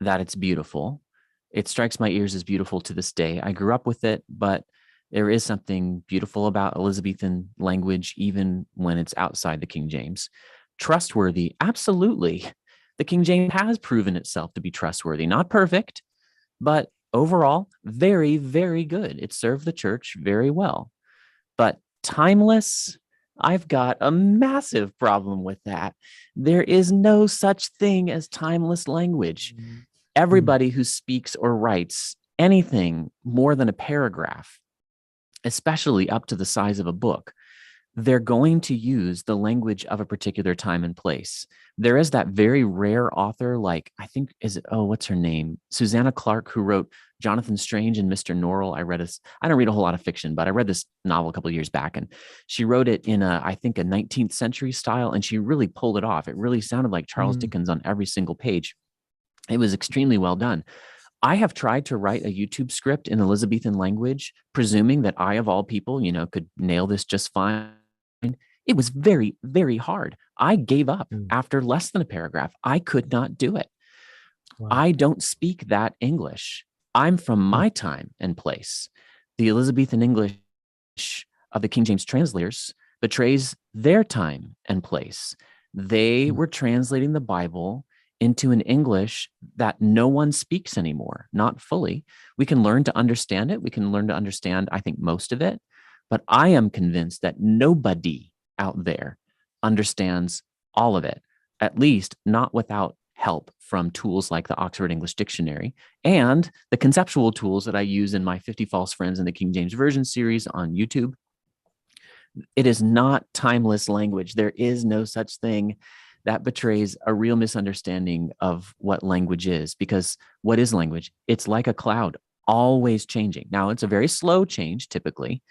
that it's beautiful. It strikes my ears as beautiful to this day. I grew up with it, but there is something beautiful about Elizabethan language, even when it's outside the King James. Trustworthy, absolutely. The King James has proven itself to be trustworthy. Not perfect, but overall, very, very good. It served the church very well. But timeless, I've got a massive problem with that. There is no such thing as timeless language. Everybody who speaks or writes anything more than a paragraph, especially up to the size of a book, they're going to use the language of a particular time and place. There is that very rare author, like, I think, what's her name? Susanna Clarke, who wrote Jonathan Strange and Mr. Norrell. I don't read a whole lot of fiction, but I read this novel a couple of years back, and she wrote it in I think a 19th century style, and she really pulled it off. It really sounded like Charles Dickens on every single page. It was extremely well done. I have tried to write a YouTube script in Elizabethan language, presuming that I, of all people, could nail this just fine. It was very, very hard. I gave up after less than a paragraph. I could not do it. Wow. I don't speak that English. I'm from my time and place. The Elizabethan English of the King James translators betrays their time and place. They were translating the Bible into an English that no one speaks anymore, not fully. We can learn to understand it. We can learn to understand, I think, most of it. But I am convinced that nobody out there understands all of it, at least not without help from tools like the Oxford English Dictionary and the conceptual tools that I use in my 50 False Friends in the King James Version series on YouTube. It is not timeless language. There is no such thing. That betrays a real misunderstanding of what language is, because what is language? It's like a cloud, always changing. Now, it's a very slow change typically,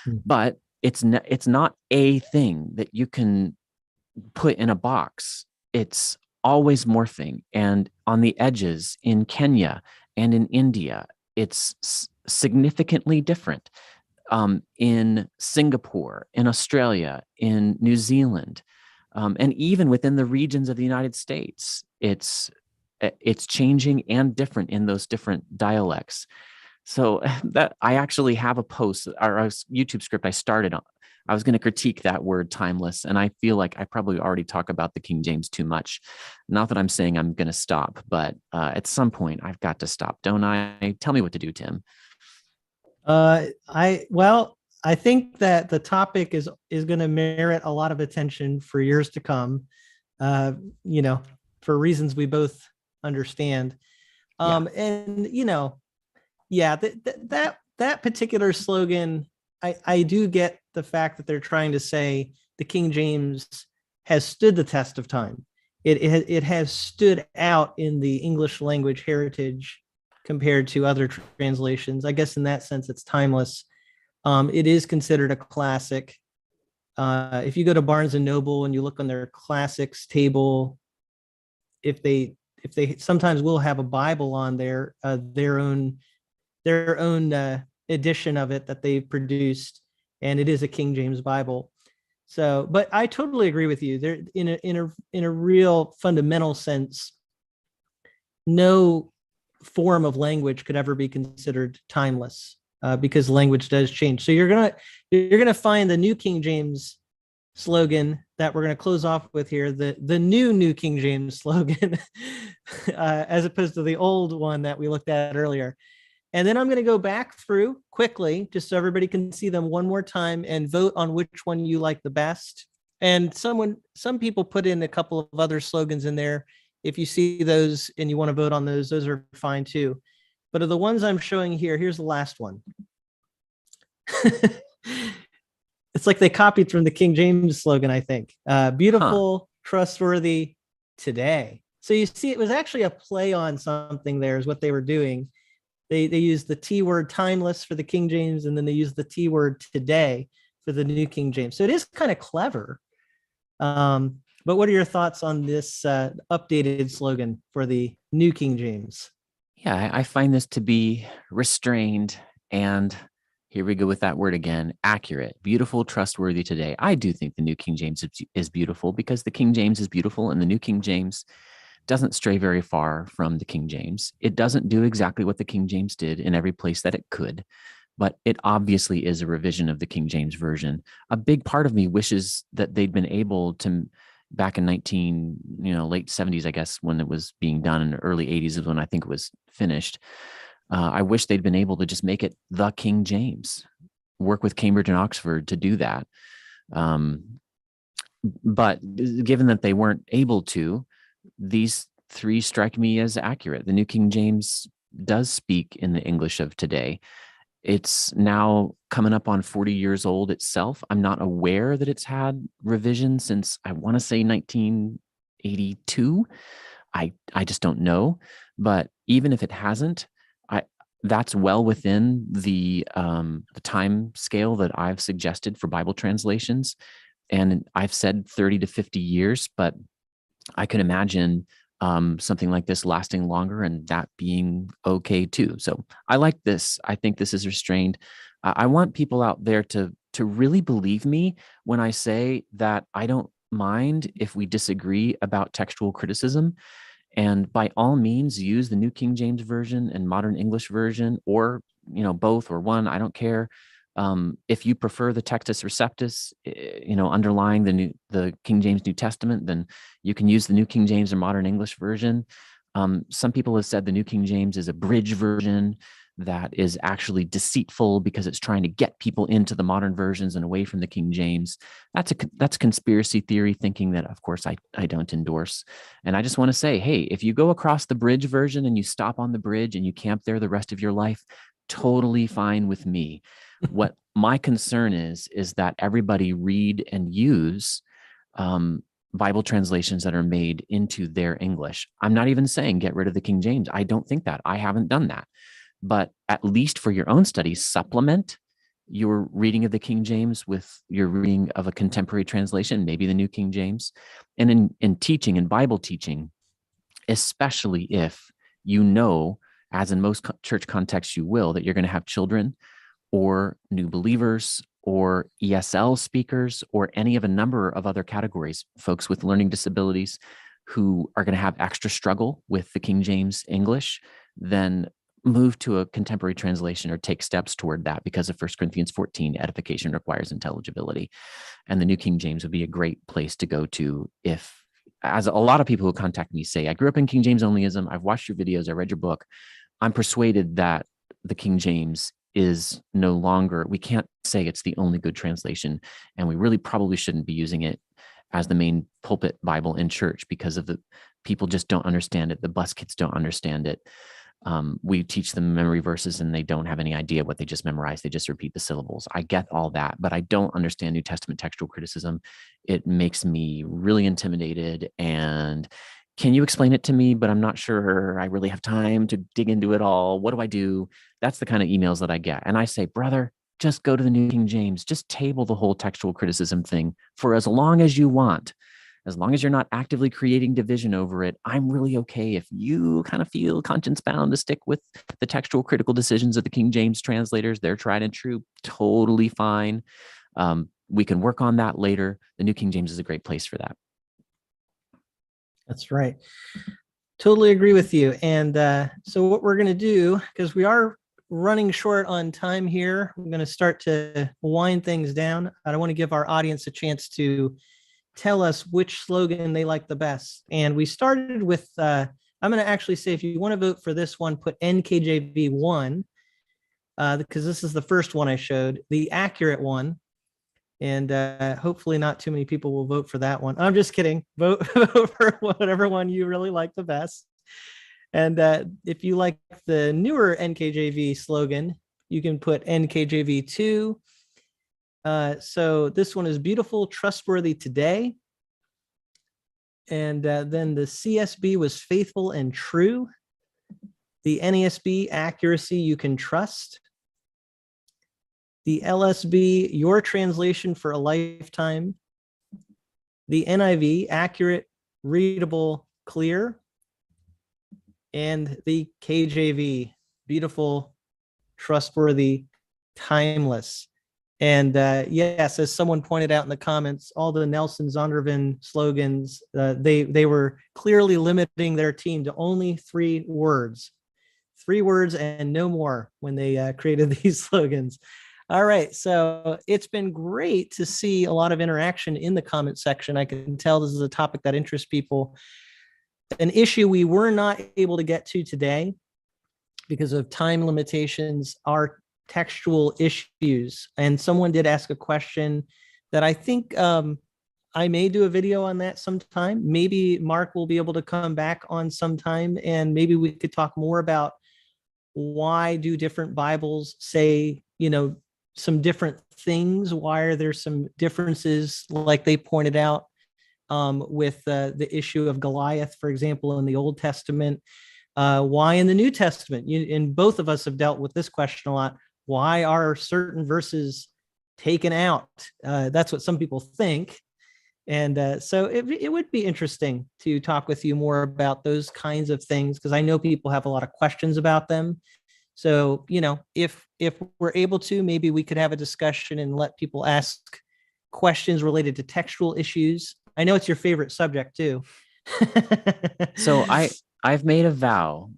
but it's not a thing that you can put in a box. It's always morphing. And on the edges in Kenya and in India, it's significantly different. In Singapore, in Australia, in New Zealand, and even within the regions of the United States, it's changing and different in those different dialects. So that I actually have a post or a YouTube script I started on. I was going to critique that word timeless, and I feel like I probably already talk about the King James too much. Not that I'm saying I'm going to stop, but at some point I've got to stop, don't I? Tell me what to do, Tim. I think that the topic is going to merit a lot of attention for years to come, for reasons we both understand. And, that particular slogan, I do get the fact that they're trying to say the King James has stood the test of time. It has stood out in the English language heritage compared to other translations. I guess in that sense, it's timeless. It is considered a classic. If you go to Barnes and Noble and you look on their classics table, if they sometimes will have a Bible on there, their own edition of it that they've produced, and it is a King James Bible. So, but I totally agree with you. There, in a real fundamental sense, no form of language could ever be considered timeless. Because language does change. So you're gonna find the New King James slogan that we're gonna close off with here, the new King James slogan, as opposed to the old one that we looked at earlier. And then I'm gonna go back through quickly, just so everybody can see them one more time and vote on which one you like the best. And some people put in a couple of other slogans in there. If you see those and you want to vote on those are fine too. But of the ones I'm showing here, here's the last one. It's like they copied from the King James slogan, I think. Beautiful, trustworthy, today. So you see, it was actually a play on something there is what they were doing. They use the T word timeless for the King James, and then they use the T word today for the New King James. So it is kind of clever. But what are your thoughts on this updated slogan for the New King James? Yeah, I find this to be restrained and, here we go with that word again, accurate, beautiful, trustworthy today. I do think the New King James is beautiful because the King James is beautiful, and the New King James doesn't stray very far from the King James. It doesn't do exactly what the King James did in every place that it could, but it obviously is a revision of the King James Version. A big part of me wishes that they'd been able to, back in late 70s, I guess, when it was being done, in the early 80s is when I think it was finished. I wish they'd been able to just make it the King James, work with Cambridge and Oxford to do that. But given that they weren't able to, these three strike me as accurate. The New King James does speak in the English of today. It's now coming up on 40 years old itself. I'm not aware that it's had revision since, I want to say, 1982. I just don't know. But even if it hasn't, that's well within the time scale that I've suggested for Bible translations. And I've said 30 to 50 years, but I could imagine something like this lasting longer and that being okay too. So I like this. I think this is restrained. I want people out there to really believe me when I say that I don't mind if we disagree about textual criticism. And by all means, use the New King James Version and Modern English Version, or both or one. I don't care. If you prefer the Textus Receptus, underlying the King James New Testament, then you can use the New King James or Modern English Version. Some people have said the New King James is a bridge version that is actually deceitful because it's trying to get people into the modern versions and away from the King James. That's conspiracy theory thinking that, of course, I don't endorse. And I just want to say, hey, if you go across the bridge version and you stop on the bridge and you camp there the rest of your life, totally fine with me. What my concern is that everybody read and use Bible translations that are made into their English. I'm not even saying get rid of the King James. I don't think that. I haven't done that. But at least for your own studies, supplement your reading of the King James with your reading of a contemporary translation, maybe the New King James. And in teaching, in Bible teaching, especially if as in most church contexts you will, that you're going to have children or new believers or ESL speakers or any of a number of other categories, folks with learning disabilities who are going to have extra struggle with the King James English, then move to a contemporary translation or take steps toward that, because of 1 Corinthians 14, edification requires intelligibility. And the New King James would be a great place to go to if, as a lot of people who contact me say, I grew up in King James onlyism, I've watched your videos, I read your book, I'm persuaded that the King James is no longer, we can't say it's the only good translation, and we really probably shouldn't be using it as the main pulpit Bible in church because of the people just don't understand it. The bus kids don't understand it. We teach them memory verses and they don't have any idea what they just memorized. They just repeat the syllables. I get all that, but I don't understand New Testament textual criticism. It makes me really intimidated. And can you explain it to me? But I'm not sure I really have time to dig into it all. What do I do? That's the kind of emails that I get. And I say, brother, just go to the New King James. Just table the whole textual criticism thing for as long as you want. As long as you're not actively creating division over it, I'm really okay if you kind of feel conscience bound to stick with the textual critical decisions of the King James translators. They're tried and true, totally fine. We can work on that later. The New King James is a great place for that. That's right. Totally agree with you. And so what we're going to do, because we are running short on time here, we're going to start to wind things down. I want to give our audience a chance to tell us which slogan they like the best. And we started with, I'm going to actually say, if you want to vote for this one, put NKJV 1, because this is the first one I showed, the accurate one. And hopefully not too many people will vote for that one. I'm just kidding. Vote for whatever one you really like the best. And if you like the newer NKJV slogan, you can put NKJV 2. So this one is beautiful, trustworthy today. And then the CSB was faithful and true. The NASB, accuracy you can trust. The LSB, your translation for a lifetime. The NIV, accurate, readable, clear. And the KJV, beautiful, trustworthy, timeless. And yes, as someone pointed out in the comments, all the Nelson Zondervan slogans, they were clearly limiting their team to only 3 words and no more when they created these slogans. All right, so it's been great to see a lot of interaction in the comment section. I can tell this is a topic that interests people. An issue we were not able to get to today because of time limitations are textual issues. And someone did ask a question that I think I may do a video on that sometime. Maybe Mark will be able to come back on sometime, and maybe we could talk more about why do different Bibles say, some different things? Why are there some differences, like they pointed out with the issue of Goliath, for example, in the Old Testament? Why in the New Testament? And both of us have dealt with this question a lot. Why are certain verses taken out? That's what some people think. And so it would be interesting to talk with you more about those kinds of things, because I know people have a lot of questions about them. So, if we're able to, maybe we could have a discussion and let people ask questions related to textual issues. I know it's your favorite subject too. So I've made a vow.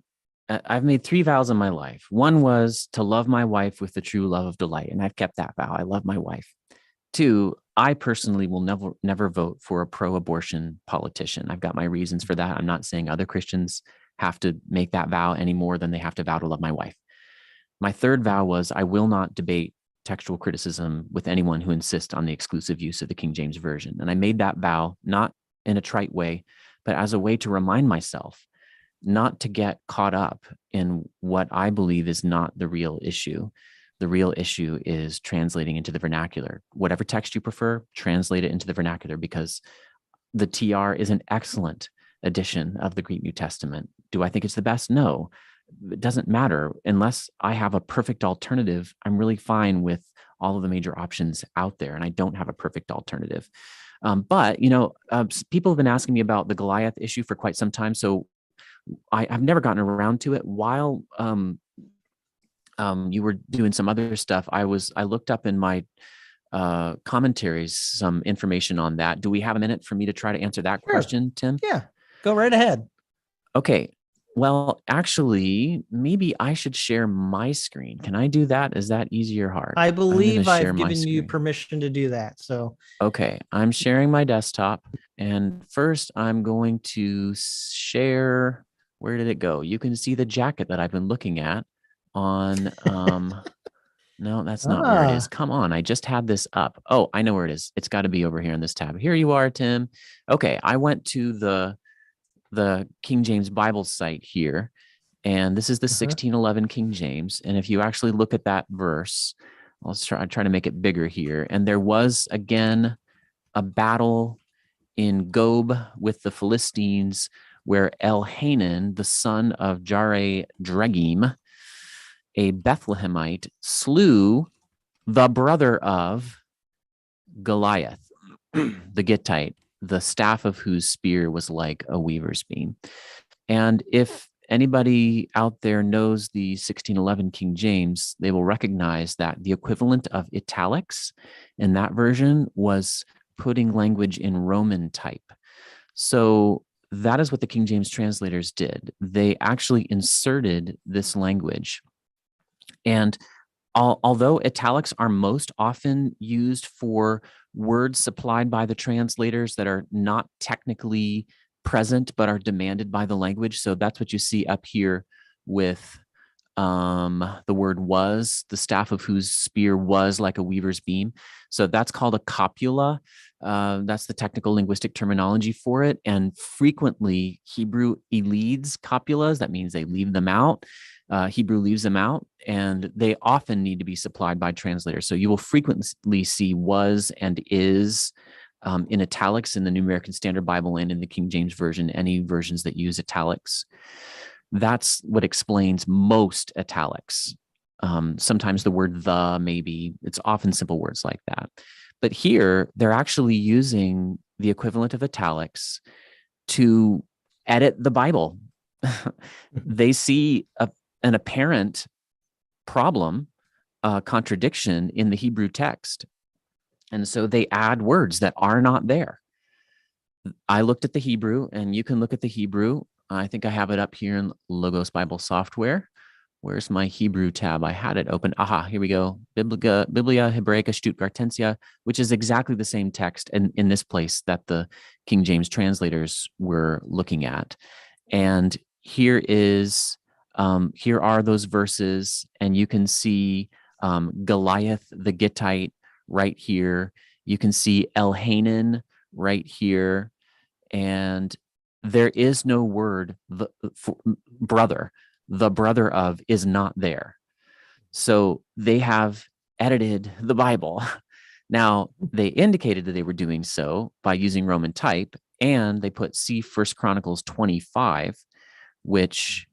I've made 3 vows in my life. One was to love my wife with the true love of delight, and I've kept that vow. I love my wife. 2, I personally will never vote for a pro-abortion politician. I've got my reasons for that. I'm not saying other Christians have to make that vow any more than they have to vow to love my wife. My 3rd vow was I will not debate textual criticism with anyone who insists on the exclusive use of the King James Version. And I made that vow not in a trite way, but as a way to remind myself not to get caught up in what I believe is not the real issue. The real issue is translating into the vernacular. Whatever text you prefer, translate it into the vernacular, because the TR is an excellent edition of the Greek New Testament. Do I think it's the best? No. It doesn't matter. Unless I have a perfect alternative, I'm really fine with all of the major options out there, and I don't have a perfect alternative. But people have been asking me about the Goliath issue for quite some time, so I've never gotten around to it. While you were doing some other stuff, I looked up in my commentaries some information on that. Do we have a minute for me to try to answer that question, Tim? Yeah, go right ahead. Okay. Well, actually, maybe I should share my screen. Can I do that? Is that easy or hard? I believe I've given you permission to do that. So, okay, I'm sharing my desktop. And first, I'm going to share. Where did it go? You can see the jacket that I've been looking at on. No, that's not where it is. Come on. I just had this up. Oh, I know where it is. It's got to be over here in this tab. Here you are, Tim. Okay, I went to the King James Bible site here, and this is the 1611 King James. And if you actually look at that verse, I'll try to make it bigger here. And there was again a battle in Gob with the Philistines, where Elhanan, the son of Jaare-Dregim, a Bethlehemite, slew the brother of Goliath, the Gittite, the staff of whose spear was like a weaver's beam. And if anybody out there knows the 1611 King James, they will recognize that the equivalent of italics in that version was putting language in Roman type. So that is what the King James translators did. They actually inserted this language. And although italics are most often used for words supplied by the translators that are not technically present but are demanded by the language, so that's what you see up here with the word was, the staff of whose spear was like a weaver's beam. So that's called a copula. That's the technical linguistic terminology for it. And frequently Hebrew elides copulas. That means they leave them out. Hebrew leaves them out, and they often need to be supplied by translators. So you will frequently see was and is in italics in the New American Standard Bible and in the King James Version, any versions that use italics. That's what explains most italics. Sometimes the word the, maybe, it's often simple words like that. But here, they're actually using the equivalent of italics to edit the Bible. They see an apparent problem, contradiction in the Hebrew text. And so they add words that are not there. I looked at the Hebrew, and you can look at the Hebrew. I think I have it up here in Logos Bible software. Where's my Hebrew tab? I had it open. Aha, here we go. Biblia Hebraica Stuttgartensia, which is exactly the same text in this place that the King James translators were looking at. And here are those verses, and you can see Goliath the Gittite right here. You can see Elhanan right here. And there is no word for brother. The brother of is not there. So they have edited the Bible. Now, they indicated that they were doing so by using Roman type, and they put see 1 Chronicles 25, which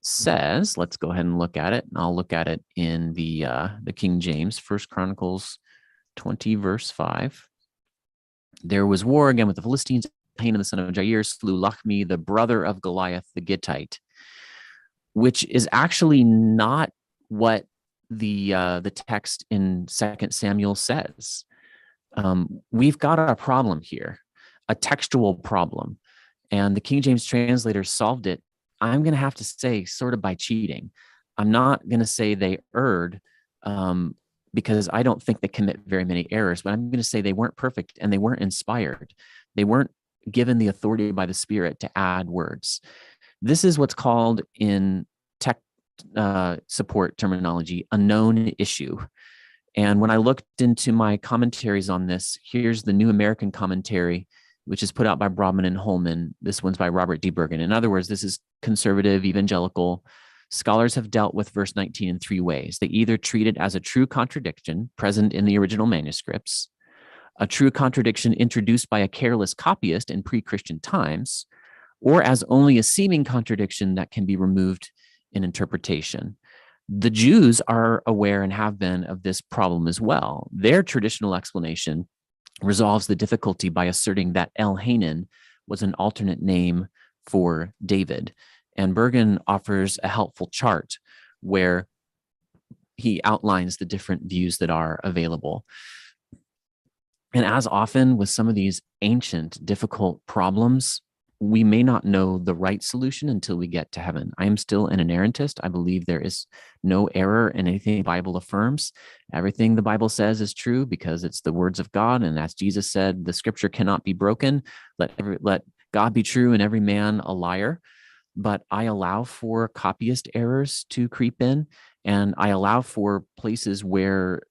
says, let's go ahead and look at it. I'll look at it in the King James, 1 Chronicles 20, verse 5. There was war again with the Philistines. Hanan, the son of Jair, slew Lachmi, the brother of Goliath the Gittite, which is actually not what the text in 2 Samuel says. We've got a problem here, a textual problem, and the King James translators solved it. I'm going to have to say sort of by cheating. I'm not going to say they erred because I don't think they commit very many errors, but I'm going to say they weren't perfect and they weren't inspired. They weren't given the authority by the Spirit to add words. This is what's called in tech support terminology, a known issue. And when I looked into my commentaries on this, here's the New American Commentary, which is put out by Brodman and Holman. This one's by Robert D. Bergen. In other words, this is conservative, evangelical. Scholars have dealt with verse 19 in three ways. They either treat it as a true contradiction present in the original manuscripts, a true contradiction introduced by a careless copyist in pre-Christian times, or as only a seeming contradiction that can be removed in interpretation. The Jews are aware and have been of this problem as well. Their traditional explanation resolves the difficulty by asserting that Elhanan was an alternate name for David. And Bergen offers a helpful chart where he outlines the different views that are available. And as often with some of these ancient, difficult problems, we may not know the right solution until we get to heaven. I am still an inerrantist. I believe there is no error in anything the Bible affirms. Everything the Bible says is true because it's the words of God. And as Jesus said, the scripture cannot be broken. Let God be true and every man a liar. But I allow for copyist errors to creep in, and I allow for places where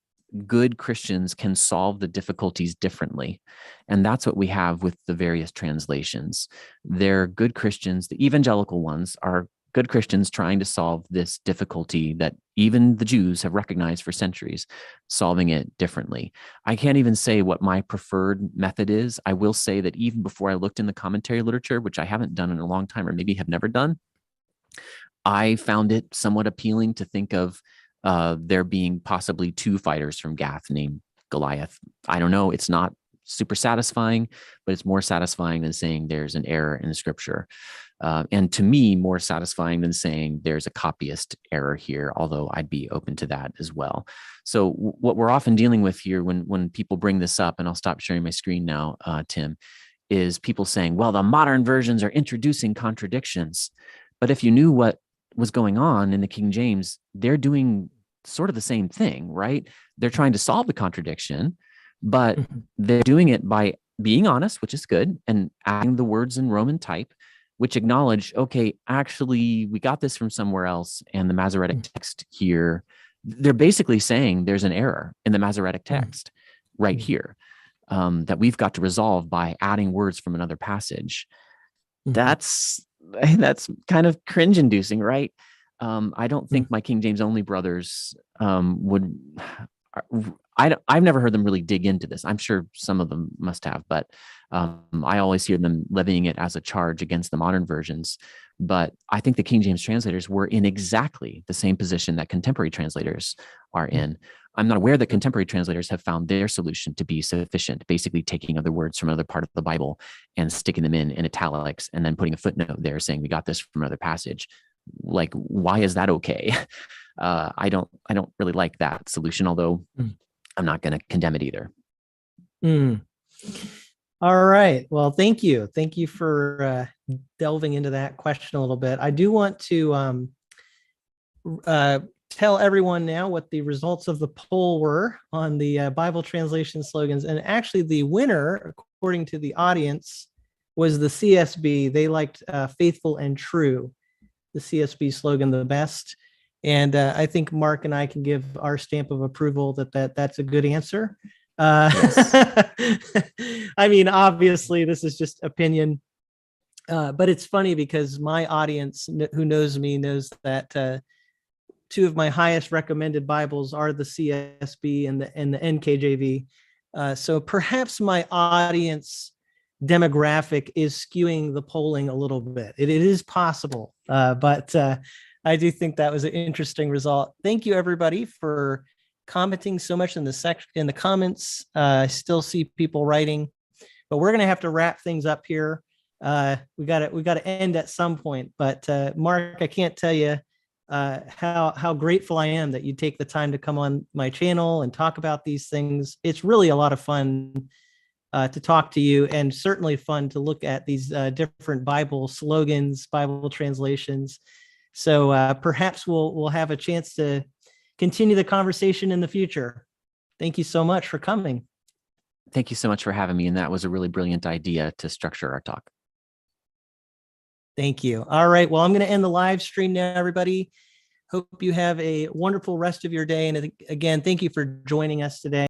good Christians can solve the difficulties differently. And that's what we have with the various translations. They're good Christians. The evangelical ones are good Christians trying to solve this difficulty that even the Jews have recognized for centuries, solving it differently. I can't even say what my preferred method is. I will say that even before I looked in the commentary literature, which I haven't done in a long time or maybe have never done, I found it somewhat appealing to think of there being possibly two fighters from Gath named Goliath. I don't know. It's not super satisfying, but it's more satisfying than saying there's an error in the scripture. And to me, more satisfying than saying there's a copyist error here, although I'd be open to that as well. So what we're often dealing with here when people bring this up, and I'll stop sharing my screen now, Tim, is people saying, well, the modern versions are introducing contradictions. But if you knew what was going on in the King James, they're doing sort of the same thing, right? They're trying to solve the contradiction, but they're doing it by being honest, which is good, and adding the words in Roman type, which acknowledge, okay, actually, we got this from somewhere else, and the Masoretic text here, they're basically saying there's an error in the Masoretic text right here that we've got to resolve by adding words from another passage. That's kind of cringe-inducing, right? I don't think my King James only brothers would. I've never heard them really dig into this. I'm sure some of them must have, but I always hear them levying it as a charge against the modern versions. But I think the King James translators were in exactly the same position that contemporary translators are in. I'm not aware that contemporary translators have found their solution to be sufficient, basically taking other words from another part of the Bible and sticking them in italics and then putting a footnote there saying we got this from another passage. Like, why is that okay? I don't really like that solution, although I'm not going to condemn it either. All right. Well, thank you. Thank you for delving into that question a little bit. I do want to tell everyone now what the results of the poll were on the Bible translation slogans. And actually the winner, according to the audience, was the CSB. They liked faithful and true, the CSB slogan, the best. And I think Mark and I can give our stamp of approval that's a good answer. Yes. I mean, obviously this is just opinion, but it's funny because my audience who knows me knows that two of my highest recommended Bibles are the CSB and the NKJV. So perhaps my audience demographic is skewing the polling a little bit. It is possible, but I do think that was an interesting result. Thank you, everybody, for commenting so much in the comments. I still see people writing, but we're going to have to wrap things up here. We got to end at some point. But Mark, I can't tell you how grateful I am that you take the time to come on my channel and talk about these things. It's really a lot of fun to talk to you, and certainly fun to look at these different Bible slogans, Bible translations. So perhaps we'll have a chance to continue the conversation in the future. Thank you so much for coming. Thank you so much for having me. And that was a really brilliant idea to structure our talk. Thank you. All right. Well, I'm going to end the live stream now, everybody. Hope you have a wonderful rest of your day. And again, thank you for joining us today.